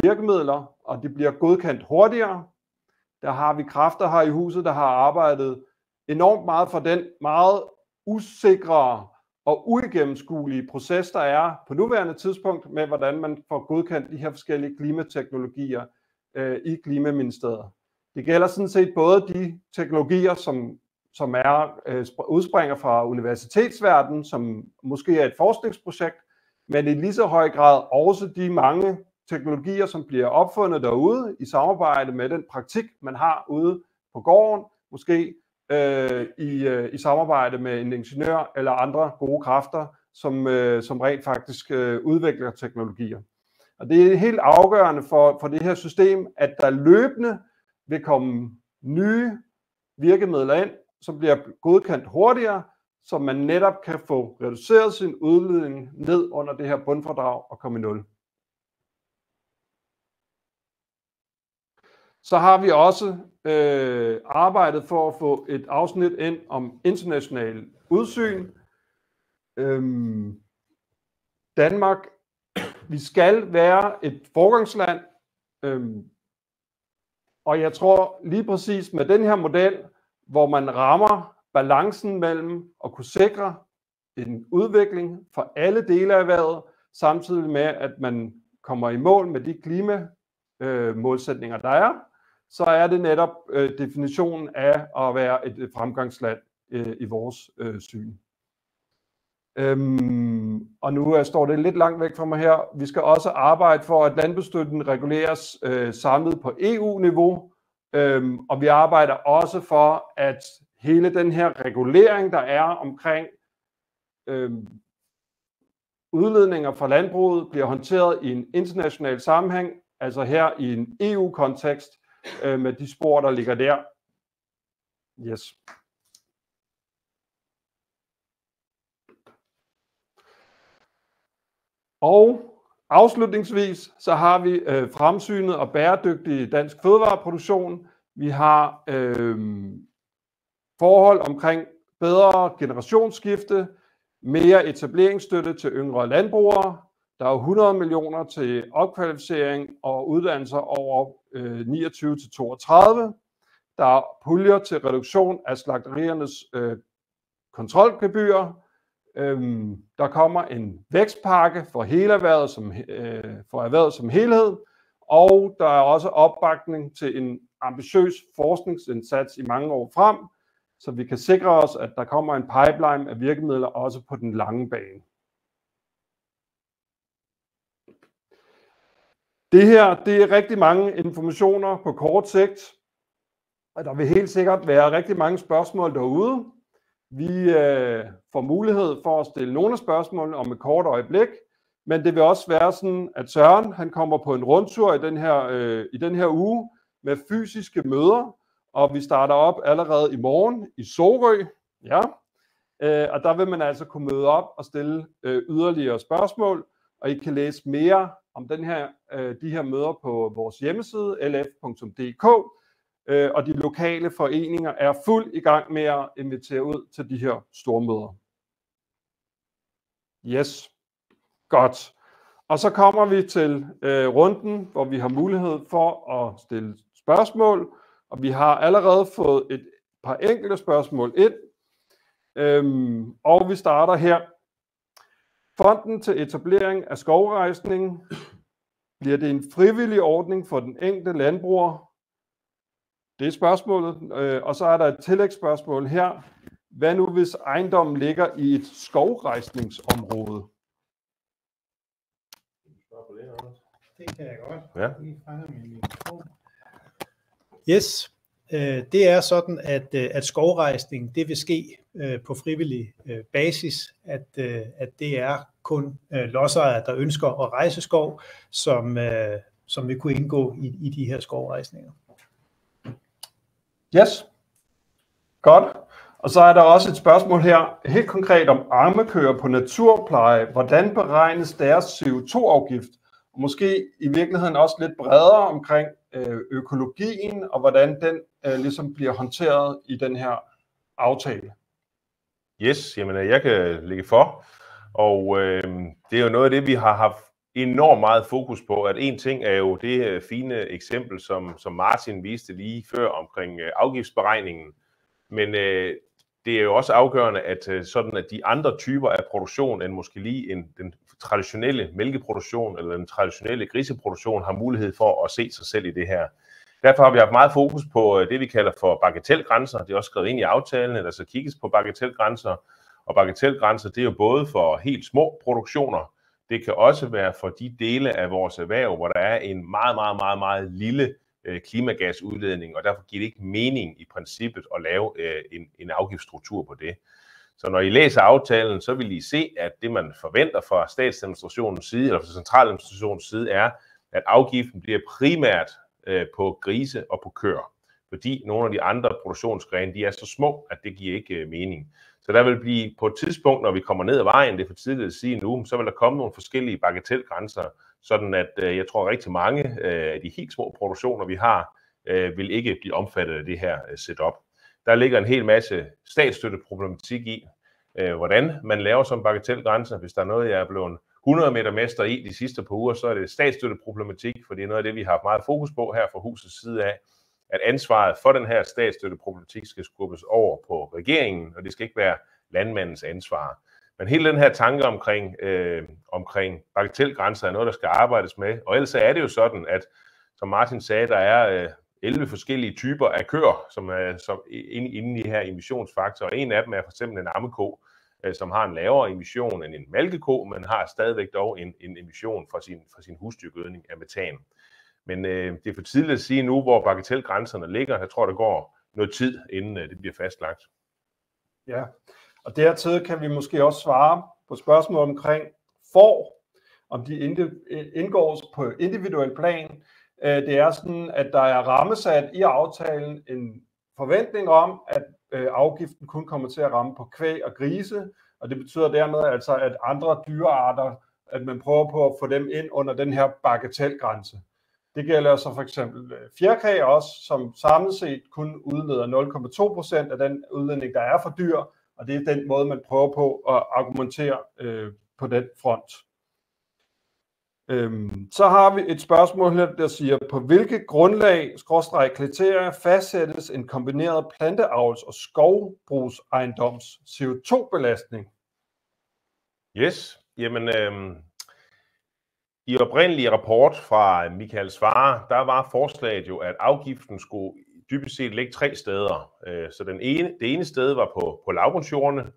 virkemidler, og de bliver godkendt hurtigere. Der har vi kræfter her i huset, der har arbejdet enormt meget for den meget usikre og uigennemskuelige proces, der er på nuværende tidspunkt med, hvordan man får godkendt de her forskellige klimateknologier i Klimaministeriet. Det gælder sådan set både de teknologier, som udspringer fra universitetsverdenen, som måske er et forskningsprojekt, men i lige så høj grad også de mange teknologier, som bliver opfundet derude i samarbejde med den praktik, man har ude på gården, måske i samarbejde med en ingeniør eller andre gode kræfter, som rent faktisk udvikler teknologier. Og det er helt afgørende for det her system, at der løbende vil komme nye virkemidler ind, som bliver godkendt hurtigere, så man netop kan få reduceret sin udledning ned under det her bundfradrag og komme i nul. Så har vi også arbejdet for at få et afsnit ind om international udsyn. Danmark, vi skal være et foregangsland, og jeg tror lige præcis med den her model, hvor man rammer balancen mellem at kunne sikre en udvikling for alle dele af erhvervet, samtidig med at man kommer i mål med de klimamålsætninger, der er, så er det netop definitionen af at være et fremgangsland i vores syn. Og nu står det lidt langt væk fra mig her. Vi skal også arbejde for, at landbrugsstøtten reguleres samlet på EU-niveau, og vi arbejder også for, at hele den her regulering, der er omkring udledninger fra landbruget, bliver håndteret i en international sammenhæng, altså her i en EU-kontekst, med de spor, der ligger der. Yes. Og afslutningsvis, så har vi fremsynet og bæredygtig dansk fødevareproduktion. Vi har forhold omkring bedre generationsskifte, mere etableringsstøtte til yngre landbrugere. Der er 100 millioner til opkvalificering og uddannelser over 29 til 32. Der er puljer til reduktion af slagteriernes kontrolgebyrer. Der kommer en vækstpakke for hele erhvervet som helhed, og der er også opbakning til en ambitiøs forskningsindsats i mange år frem, så vi kan sikre os, at der kommer en pipeline af virkemidler også på den lange bane. Det her, det er rigtig mange informationer på kort sigt, og der vil helt sikkert være rigtig mange spørgsmål derude. Vi får mulighed for at stille nogle af spørgsmålene om et kort øjeblik, men det vil også være sådan, at Søren han kommer på en rundtur i den her uge med fysiske møder, og vi starter op allerede i morgen i Sorø. Ja. Og der vil man altså kunne møde op og stille yderligere spørgsmål, og I kan læse mere om de her møder på vores hjemmeside lf.dk. og de lokale foreninger er fuld i gang med at invitere ud til de her stormøder. Yes, godt. Og så kommer vi til runden, hvor vi har mulighed for at stille spørgsmål, og vi har allerede fået et par enkelte spørgsmål ind, og vi starter her. Fonden til etablering af skovrejsning, bliver det en frivillig ordning for den enkelte landbruger? Det er spørgsmålet, og så er der et tillægsspørgsmål her. Hvad nu, hvis ejendommen ligger i et skovrejsningsområde?
Det kan jeg godt.
Ja.
Yes, det er sådan, at skovrejsning, det vil ske på frivillig basis, at det er kun lodsejere, der ønsker at rejse skov, som vil kunne indgå i de her skovrejsninger.
Yes, godt. Og så er der også et spørgsmål her, helt konkret om ammekøer på naturpleje. Hvordan beregnes deres CO2-afgift? Og måske i virkeligheden også lidt bredere omkring økologien, og hvordan den ligesom bliver håndteret i den her aftale.
Yes, jamen jeg kan lægge for, og det er jo noget af det, vi har haft enormt meget fokus på, at en ting er jo det fine eksempel, som Martin viste lige før omkring afgiftsberegningen, men det er jo også afgørende, at sådan at de andre typer af produktion end måske lige den traditionelle mælkeproduktion eller den traditionelle griseproduktion har mulighed for at se sig selv i det her. Derfor har vi haft meget fokus på det, vi kalder for bagatelgrænser. Det er også skrevet ind i aftalen, at der skal kigges på bagatelgrænser. Og bagatelgrænser, det er jo både for helt små produktioner. Det kan også være for de dele af vores erhverv, hvor der er en meget, meget, meget, meget lille klimagasudledning, og derfor giver det ikke mening i princippet at lave en afgiftsstruktur på det. Så når I læser aftalen, så vil I se, at det man forventer fra statsadministrationens side, eller fra centraladministrationens side, er, at afgiften bliver primært på grise og på køer. Fordi nogle af de andre produktionsgrene, de er så små, at det giver ikke mening. Så der vil blive på et tidspunkt, når vi kommer ned ad vejen, det er for tidligt at sige nu, så vil der komme nogle forskellige bagatelgrænser, sådan at jeg tror rigtig mange af de helt små produktioner, vi har, vil ikke blive omfattet af det her setup. Der ligger en hel masse statsstøtteproblematik i, hvordan man laver sådan en bagatelgrænse. Hvis der er noget, jeg er blevet 100 meter mester i de sidste par uger, så er det statsstøtteproblematik, for det er noget af det, vi har haft meget fokus på her fra husets side af, at ansvaret for den her statsstøtteproblematik skal skubbes over på regeringen, og det skal ikke være landmandens ansvar. Men hele den her tanke omkring bagatelgrænser er noget, der skal arbejdes med, og ellers er det jo sådan, at som Martin sagde, der er 11 forskellige typer af køer, som er inde i her emissionsfaktor, og en af dem er for eksempel en ammeko, som har en lavere emission end en malkeko, men har stadigvæk dog en emission fra sin husdyrgødning af metan. Men det er for tidligt at sige nu, hvor bagatelgrænserne ligger. Jeg tror, der går noget tid, inden det bliver fastlagt.
Ja, og dertil kan vi måske også svare på spørgsmål omkring om de indgår på individuel plan. Det er sådan, at der er rammesat i aftalen en forventning om, at afgiften kun kommer til at ramme på kvæg og grise, og det betyder dermed altså, at andre dyrearter, at man prøver på at få dem ind under den her bagatelgrænse. Det gælder så for eksempel fjerkræ også, som samlet set kun udleder 0,2% af den udledning, der er for dyr, og det er den måde, man prøver på at argumentere på den front. Så har vi et spørgsmål her, der siger, på hvilke grundlag/kriterier fastsættes en kombineret planteavls- og skovbrugsejendoms CO2-belastning?
Yes, jamen i oprindelige rapport fra Michael Svarer, der var forslaget jo, at afgiften skulle dybest set ligge 3 steder. Så det ene sted var på lavbundsjordene,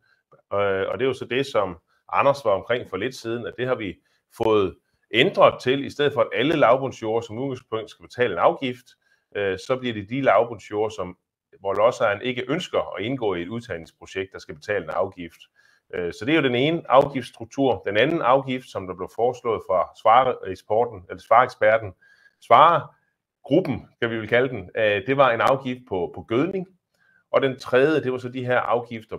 og det er jo så det, som Anders var omkring for lidt siden, at det har vi fået ændret til, i stedet for at alle lavbundsjorde som udgangspunkt skal betale en afgift, så bliver det de lavbundsjorde, hvor lodsejeren ikke ønsker at indgå i et udtagningsprojekt, der skal betale en afgift. Så det er jo den ene afgiftsstruktur. Den anden afgift, som der blev foreslået fra Svarer-eksperten, Svarer-gruppen, kan vi vel kalde den, det var en afgift på gødning. Og den tredje, det var så de her afgifter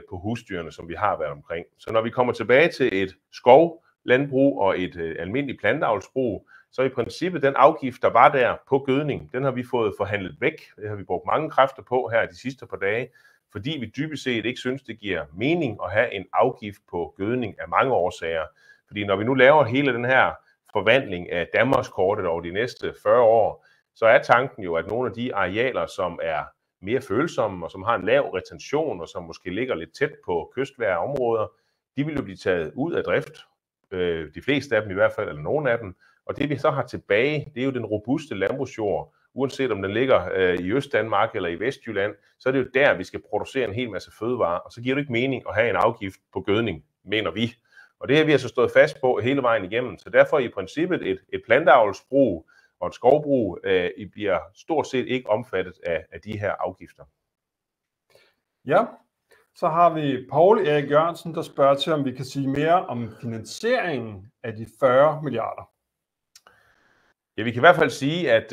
på husdyrene, som vi har været omkring. Så når vi kommer tilbage til et skovlandbrug og et almindeligt planteavlsbrug, Så i princippet, den afgift, der var der på gødning, den har vi fået forhandlet væk. Det har vi brugt mange kræfter på her de sidste par dage, fordi vi dybest set ikke synes, det giver mening at have en afgift på gødning af mange årsager. Fordi når vi nu laver hele den her forvandling af Danmarkskortet over de næste 40 år, så er tanken jo, at nogle af de arealer, som er mere følsomme og som har en lav retention og som måske ligger lidt tæt på kystnære områder, de vil jo blive taget ud af drift. De fleste af dem i hvert fald, eller nogle af dem. Og det vi så har tilbage, det er jo den robuste landbrugsjord. Uanset om den ligger i Østdanmark eller i Vestjylland, så er det jo der, vi skal producere en hel masse fødevarer. Og så giver det ikke mening at have en afgift på gødning, mener vi. Og det har vi altså stået fast på hele vejen igennem. Så derfor i princippet et planteavlsbrug og et skovbrug bliver stort set ikke omfattet af de her afgifter.
Ja, så har vi Poul Erik Jørgensen, der spørger til, om vi kan sige mere om finansieringen af de 40 milliarder.
Ja, vi kan i hvert fald sige, at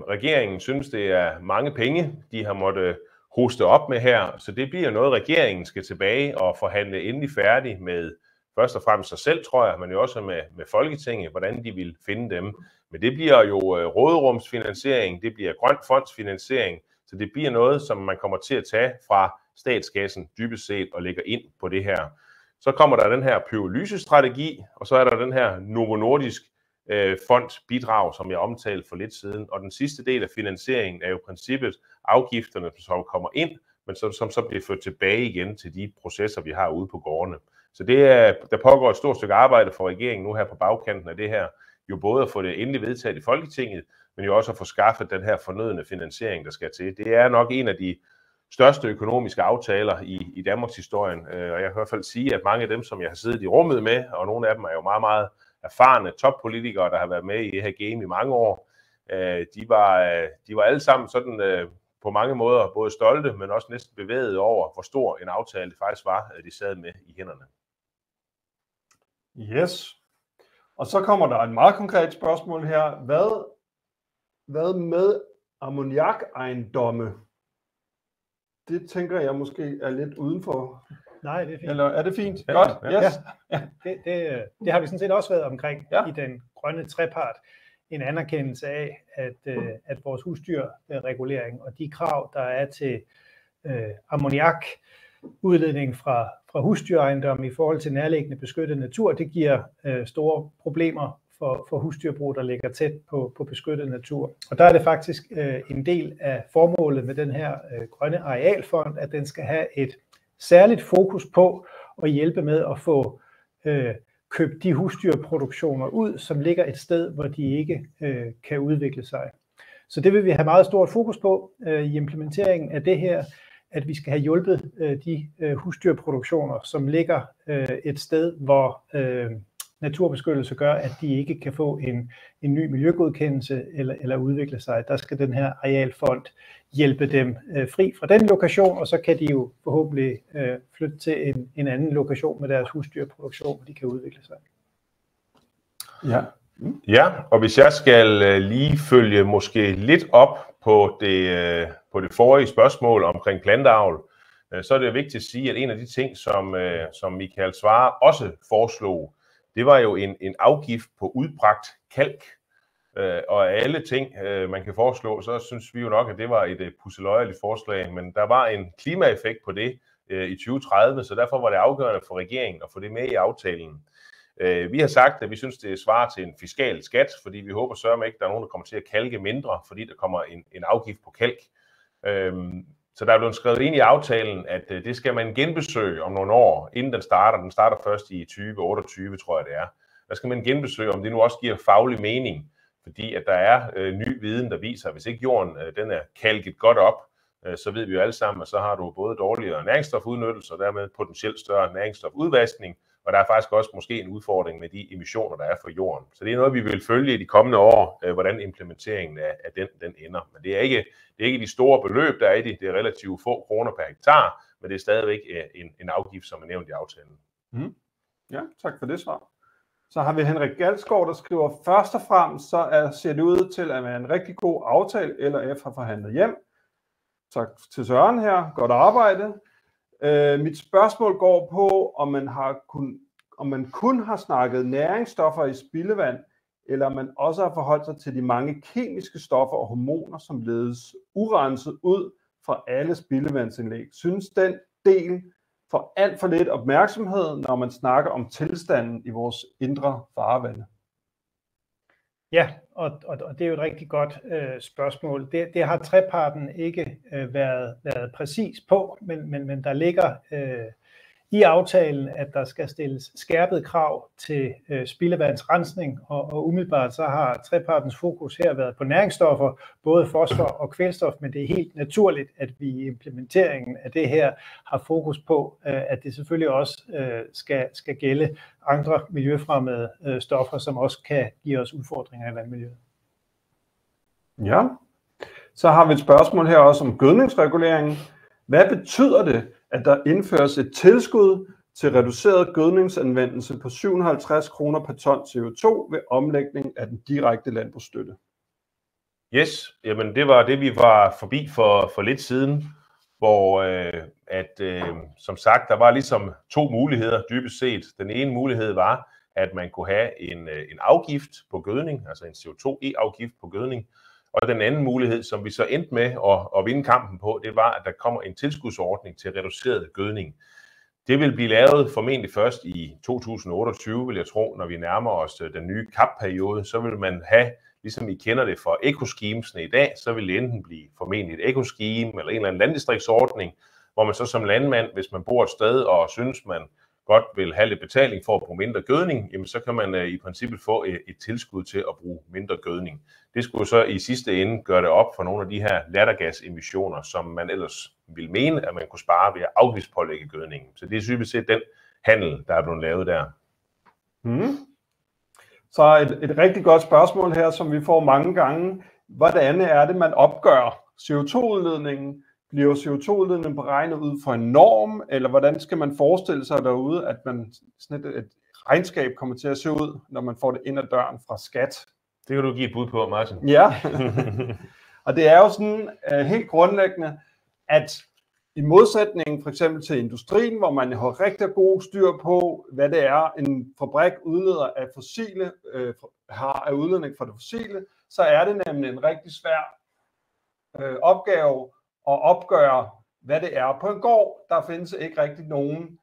regeringen synes, det er mange penge, de har måttet hoste op med her. Så det bliver noget, regeringen skal tilbage og forhandle endelig færdig med først og fremmest sig selv, tror jeg, men jo også med Folketinget, hvordan de vil finde dem. Men det bliver jo råderumsfinansiering, det bliver grøn fondsfinansiering, så det bliver noget, som man kommer til at tage fra statskassen dybest set og lægger ind på det her. Så kommer der den her pyrolysestrategi, og så er der den her Novo Nordisk fondsbidrag, som jeg omtalte for lidt siden. Og den sidste del af finansieringen er jo princippet afgifterne, som kommer ind, men som så bliver ført tilbage igen til de processer, vi har ude på gårdene. Så der pågår et stort stykke arbejde for regeringen nu her på bagkanten af det her, jo både at få det endelig vedtaget i Folketinget, men jo også at få skaffet den her fornødne finansiering, der skal til. Det er nok en af de største økonomiske aftaler i Danmarks historien, og jeg kan i hvert fald sige, at mange af dem, som jeg har siddet i rummet med, og nogle af dem er jo meget, meget erfarne toppolitikere, der har været med i det her game i mange år, de var alle sammen sådan på mange måder både stolte, men også næsten bevæget over, hvor stor en aftale det faktisk var, de sad med i hænderne.
Yes. Og så kommer der et meget konkret spørgsmål her. Hvad med ammoniakejendomme? Det tænker jeg måske er lidt udenfor.
Nej, det er fint.
Eller er det fint?
Ja,
Godt,
ja.
yes.
Ja. Det har vi sådan set også været omkring i den grønne trepart. En anerkendelse af, at vores husdyrregulering og de krav, der er til ammoniakudledning fra husdyrejendomme i forhold til nærliggende beskyttet natur, det giver store problemer for husdyrbrug, der ligger tæt på beskyttet natur. Og der er det faktisk en del af formålet med den her grønne arealfond, at den skal have et særligt fokus på at hjælpe med at få købt de husdyrproduktioner ud, som ligger et sted, hvor de ikke kan udvikle sig. Så det vil vi have meget stort fokus på i implementeringen af det her, at vi skal have hjulpet de husdyrproduktioner, som ligger et sted, hvor naturbeskyttelse gør, at de ikke kan få en ny miljøgodkendelse eller udvikle sig. Der skal den her arealfond hjælpe dem fri fra den lokation, og så kan de jo forhåbentlig flytte til en anden lokation med deres husdyrproduktion, hvor de kan udvikle sig.
Ja.
Ja, og hvis jeg skal lige følge måske lidt op på det forrige spørgsmål omkring planteavl, så er det vigtigt at sige, at en af de ting, som Michael Svarer også foreslog, det var jo en afgift på udbragt kalk. Og af alle ting, man kan foreslå, så synes vi jo nok, at det var et pudseløjerligt forslag, men der var en klimaeffekt på det i 2030, så derfor var det afgørende for regeringen at få det med i aftalen. Vi har sagt, at vi synes, det svarer til en fiskal skat, fordi vi håber sørme ikke, at der er nogen, der kommer til at kalke mindre, fordi der kommer en afgift på kalk. Så der er blevet skrevet ind i aftalen, at det skal man genbesøge om nogle år, inden den starter. Den starter først i 2028, tror jeg det er. Der skal man genbesøge, om det nu også giver faglig mening, fordi at der er ny viden, der viser, at hvis ikke jorden den er kalket godt op, så ved vi jo alle sammen, at så har du både dårligere næringsstofudnyttelse og dermed potentielt større næringsstofudvaskning, og der er faktisk også måske en udfordring med de emissioner, der er for jorden. Så det er noget, vi vil følge i de kommende år, hvordan implementeringen af den ender. Men det er ikke de store beløb, der er i det. Det er relativt få kroner per hektar, men det er stadigvæk en afgift, som er nævnt i aftalen.
Mm. Ja, tak for det svar. Så har vi Henrik Galsgaard, der skriver, først og fremmest så ser det ud til at være en rigtig god aftale, LRF har forhandlet hjem. Tak til Søren her. Godt arbejde. Mit spørgsmål går på, om man kun har snakket næringsstoffer i spildevand, eller man også har forholdt sig til de mange kemiske stoffer og hormoner, som ledes urenset ud fra alle spildevandsanlæg. Synes den del får alt for lidt opmærksomhed, når man snakker om tilstanden i vores indre farvande?
Ja, og det er jo et rigtig godt spørgsmål. Det har treparten ikke været præcis på, men der ligger i aftalen, at der skal stilles skærpede krav til spildevandsrensning, og umiddelbart så har trepartens fokus her været på næringsstoffer, både fosfor og kvælstof, men det er helt naturligt, at vi i implementeringen af det her har fokus på, at det selvfølgelig også skal gælde andre miljøfremmede stoffer, som også kan give os udfordringer i vandmiljøet.
Ja, så har vi et spørgsmål her også om gødningsreguleringen. Hvad betyder det, at der indføres et tilskud til reduceret gødningsanvendelse på 750 kroner per ton CO2 ved omlægning af den direkte landbrugsstøtte?
Yes, jamen det var det, vi var forbi for lidt siden, hvor som sagt, der var ligesom to muligheder dybest set. Den ene mulighed var, at man kunne have en afgift på gødning, altså en CO2-afgift på gødning. Og den anden mulighed, som vi så endte med at vinde kampen på, det var, at der kommer en tilskudsordning til reduceret gødning. Det vil blive lavet formentlig først i 2028, vil jeg tro, når vi nærmer os den nye CAP-periode. Så vil man have, ligesom I kender det for ecoschemesne i dag, så vil det enten blive formentlig et ecoscheme eller en eller anden landdistriktsordning, hvor man så som landmand, hvis man bor et sted og synes, man godt vil have lidt betaling for at bruge mindre gødning, jamen så kan man i princippet få et tilskud til at bruge mindre gødning. Det skulle så i sidste ende gøre det op for nogle af de her lattergasemissioner, som man ellers ville mene, at man kunne spare ved at afgiftspålægge gødningen. Så det er typisk set den handel, der er blevet lavet der.
Så et rigtig godt spørgsmål her, som vi får mange gange. Hvordan er det, man opgør CO2-udledningen? Bliver CO2-udledningen beregnet ud fra en norm, eller hvordan skal man forestille sig derude, at man sådan et regnskab kommer til at se ud, når man får det ind ad døren fra skat?
Det kan du give et bud på, Martin.
Ja, og det er jo sådan helt grundlæggende, at i modsætning for eksempel til industrien, hvor man har rigtig god styr på, hvad det er, en fabrik udleder af fossile, har af udledning fra det fossile, så er det nemlig en rigtig svær opgave at opgøre, hvad det er på en gård. Der findes ikke rigtig nogen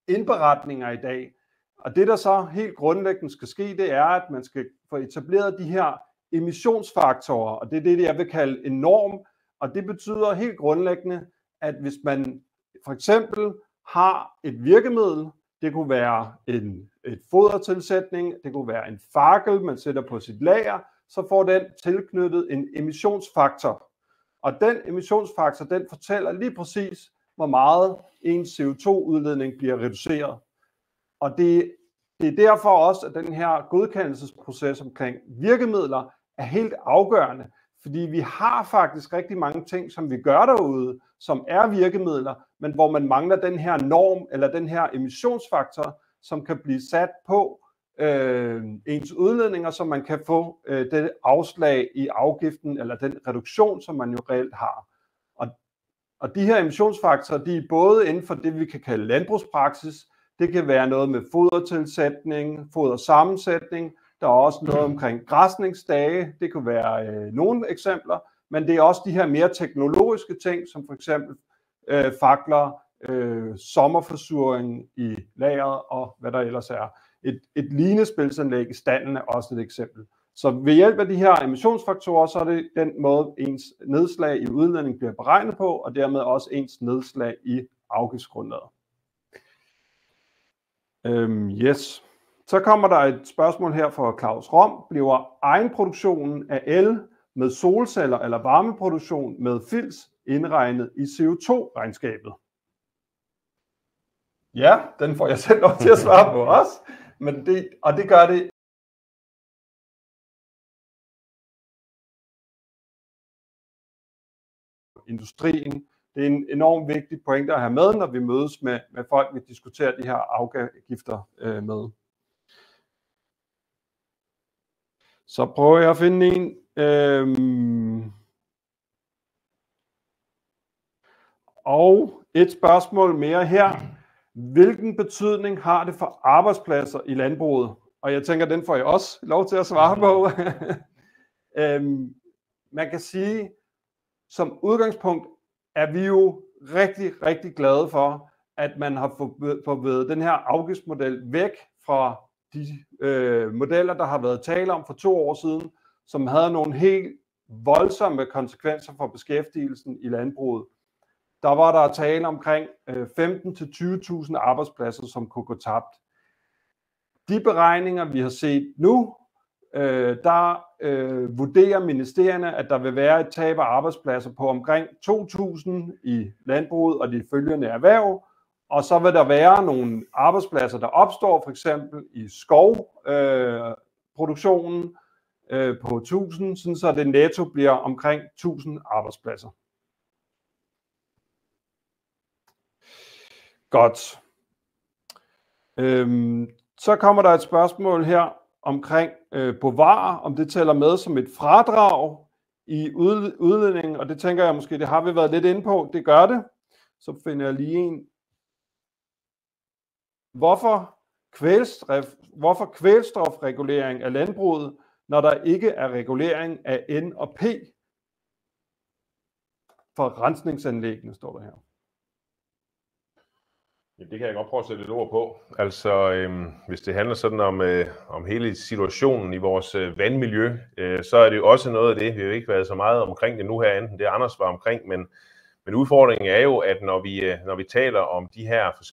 indberetninger i dag. Og det, der så helt grundlæggende skal ske, det er, at man skal få etableret de her emissionsfaktorer, og det er det, jeg vil kalde en norm. Og det betyder helt grundlæggende, at hvis man for eksempel har et virkemiddel, det kunne være et fodertilsætning, det kunne være en fakkel, man sætter på sit lager, så får den tilknyttet en emissionsfaktor. Og den emissionsfaktor, den fortæller lige præcis, hvor meget ens CO2-udledning bliver reduceret. Og det er derfor også, at den her godkendelsesproces omkring virkemidler er helt afgørende. Fordi vi har faktisk rigtig mange ting, som vi gør derude, som er virkemidler, men hvor man mangler den her norm eller den her emissionsfaktor, som kan blive sat på ens udledninger, så man kan få det afslag i afgiften eller den reduktion, som man jo reelt har. Og de her emissionsfaktorer, de er både inden for det, vi kan kalde landbrugspraksis. Det kan være noget med fodertilsætning, fodersammensætning. Der er også noget omkring græsningsdage. Det kunne være nogle eksempler, men det er også de her mere teknologiske ting, som for eksempel fakler, sommerforsuring i lageret og hvad der ellers er. Et linespilsanlæg i stallen er også et eksempel. Så ved hjælp af de her emissionsfaktorer, så er det den måde, ens nedslag i udledning bliver beregnet på, og dermed også ens nedslag i afgiftsgrundlaget. Yes. Så kommer der et spørgsmål her fra Claus Rom. Bliver egenproduktionen af el med solceller eller varmeproduktion med fils indregnet i CO2-regnskabet? Ja, den får jeg selv lov til at svare på også. Men det gør det industrien. Det er en enormt vigtig pointe at have med, når vi mødes med folk, vi diskuterer de her afgifter med. Så prøver jeg at finde en. Og et spørgsmål mere her. Hvilken betydning har det for arbejdspladser i landbruget? og jeg tænker, den får jeg også lov til at svare på. Man kan sige, som udgangspunkt er vi jo rigtig, rigtig glade for, at man har forbedet den her afgiftsmodel væk fra de modeller, der har været tale om for 2 år siden, som havde nogle helt voldsomme konsekvenser for beskæftigelsen i landbruget. Der var der tale omkring 15.000-20.000 arbejdspladser, som kunne gå tabt. De beregninger, vi har set nu, der vurderer ministerierne, at der vil være et tab af arbejdspladser på omkring 2.000 i landbruget og de følgende erhverv, og så vil der være nogle arbejdspladser, der opstår for eksempel i skovproduktionen på 1.000, sådan så det netto bliver omkring 1.000 arbejdspladser. Godt. Så kommer der et spørgsmål her omkring Bovar, om det tæller med som et fradrag i udledningen, og det tænker jeg måske, det har vi været lidt inde på, det gør det. Så finder jeg lige en. Hvorfor kvælstofregulering af landbruget, når der ikke er regulering af N og P for rensningsanlæggene, står der her.
Ja, det kan jeg godt prøve at sætte et ord på. Altså, hvis det handler sådan om hele situationen i vores vandmiljø, så er det jo også noget af det, vi har jo ikke været så meget omkring det nu her, enten det Anders var omkring, men udfordringen er jo, at når vi taler om de her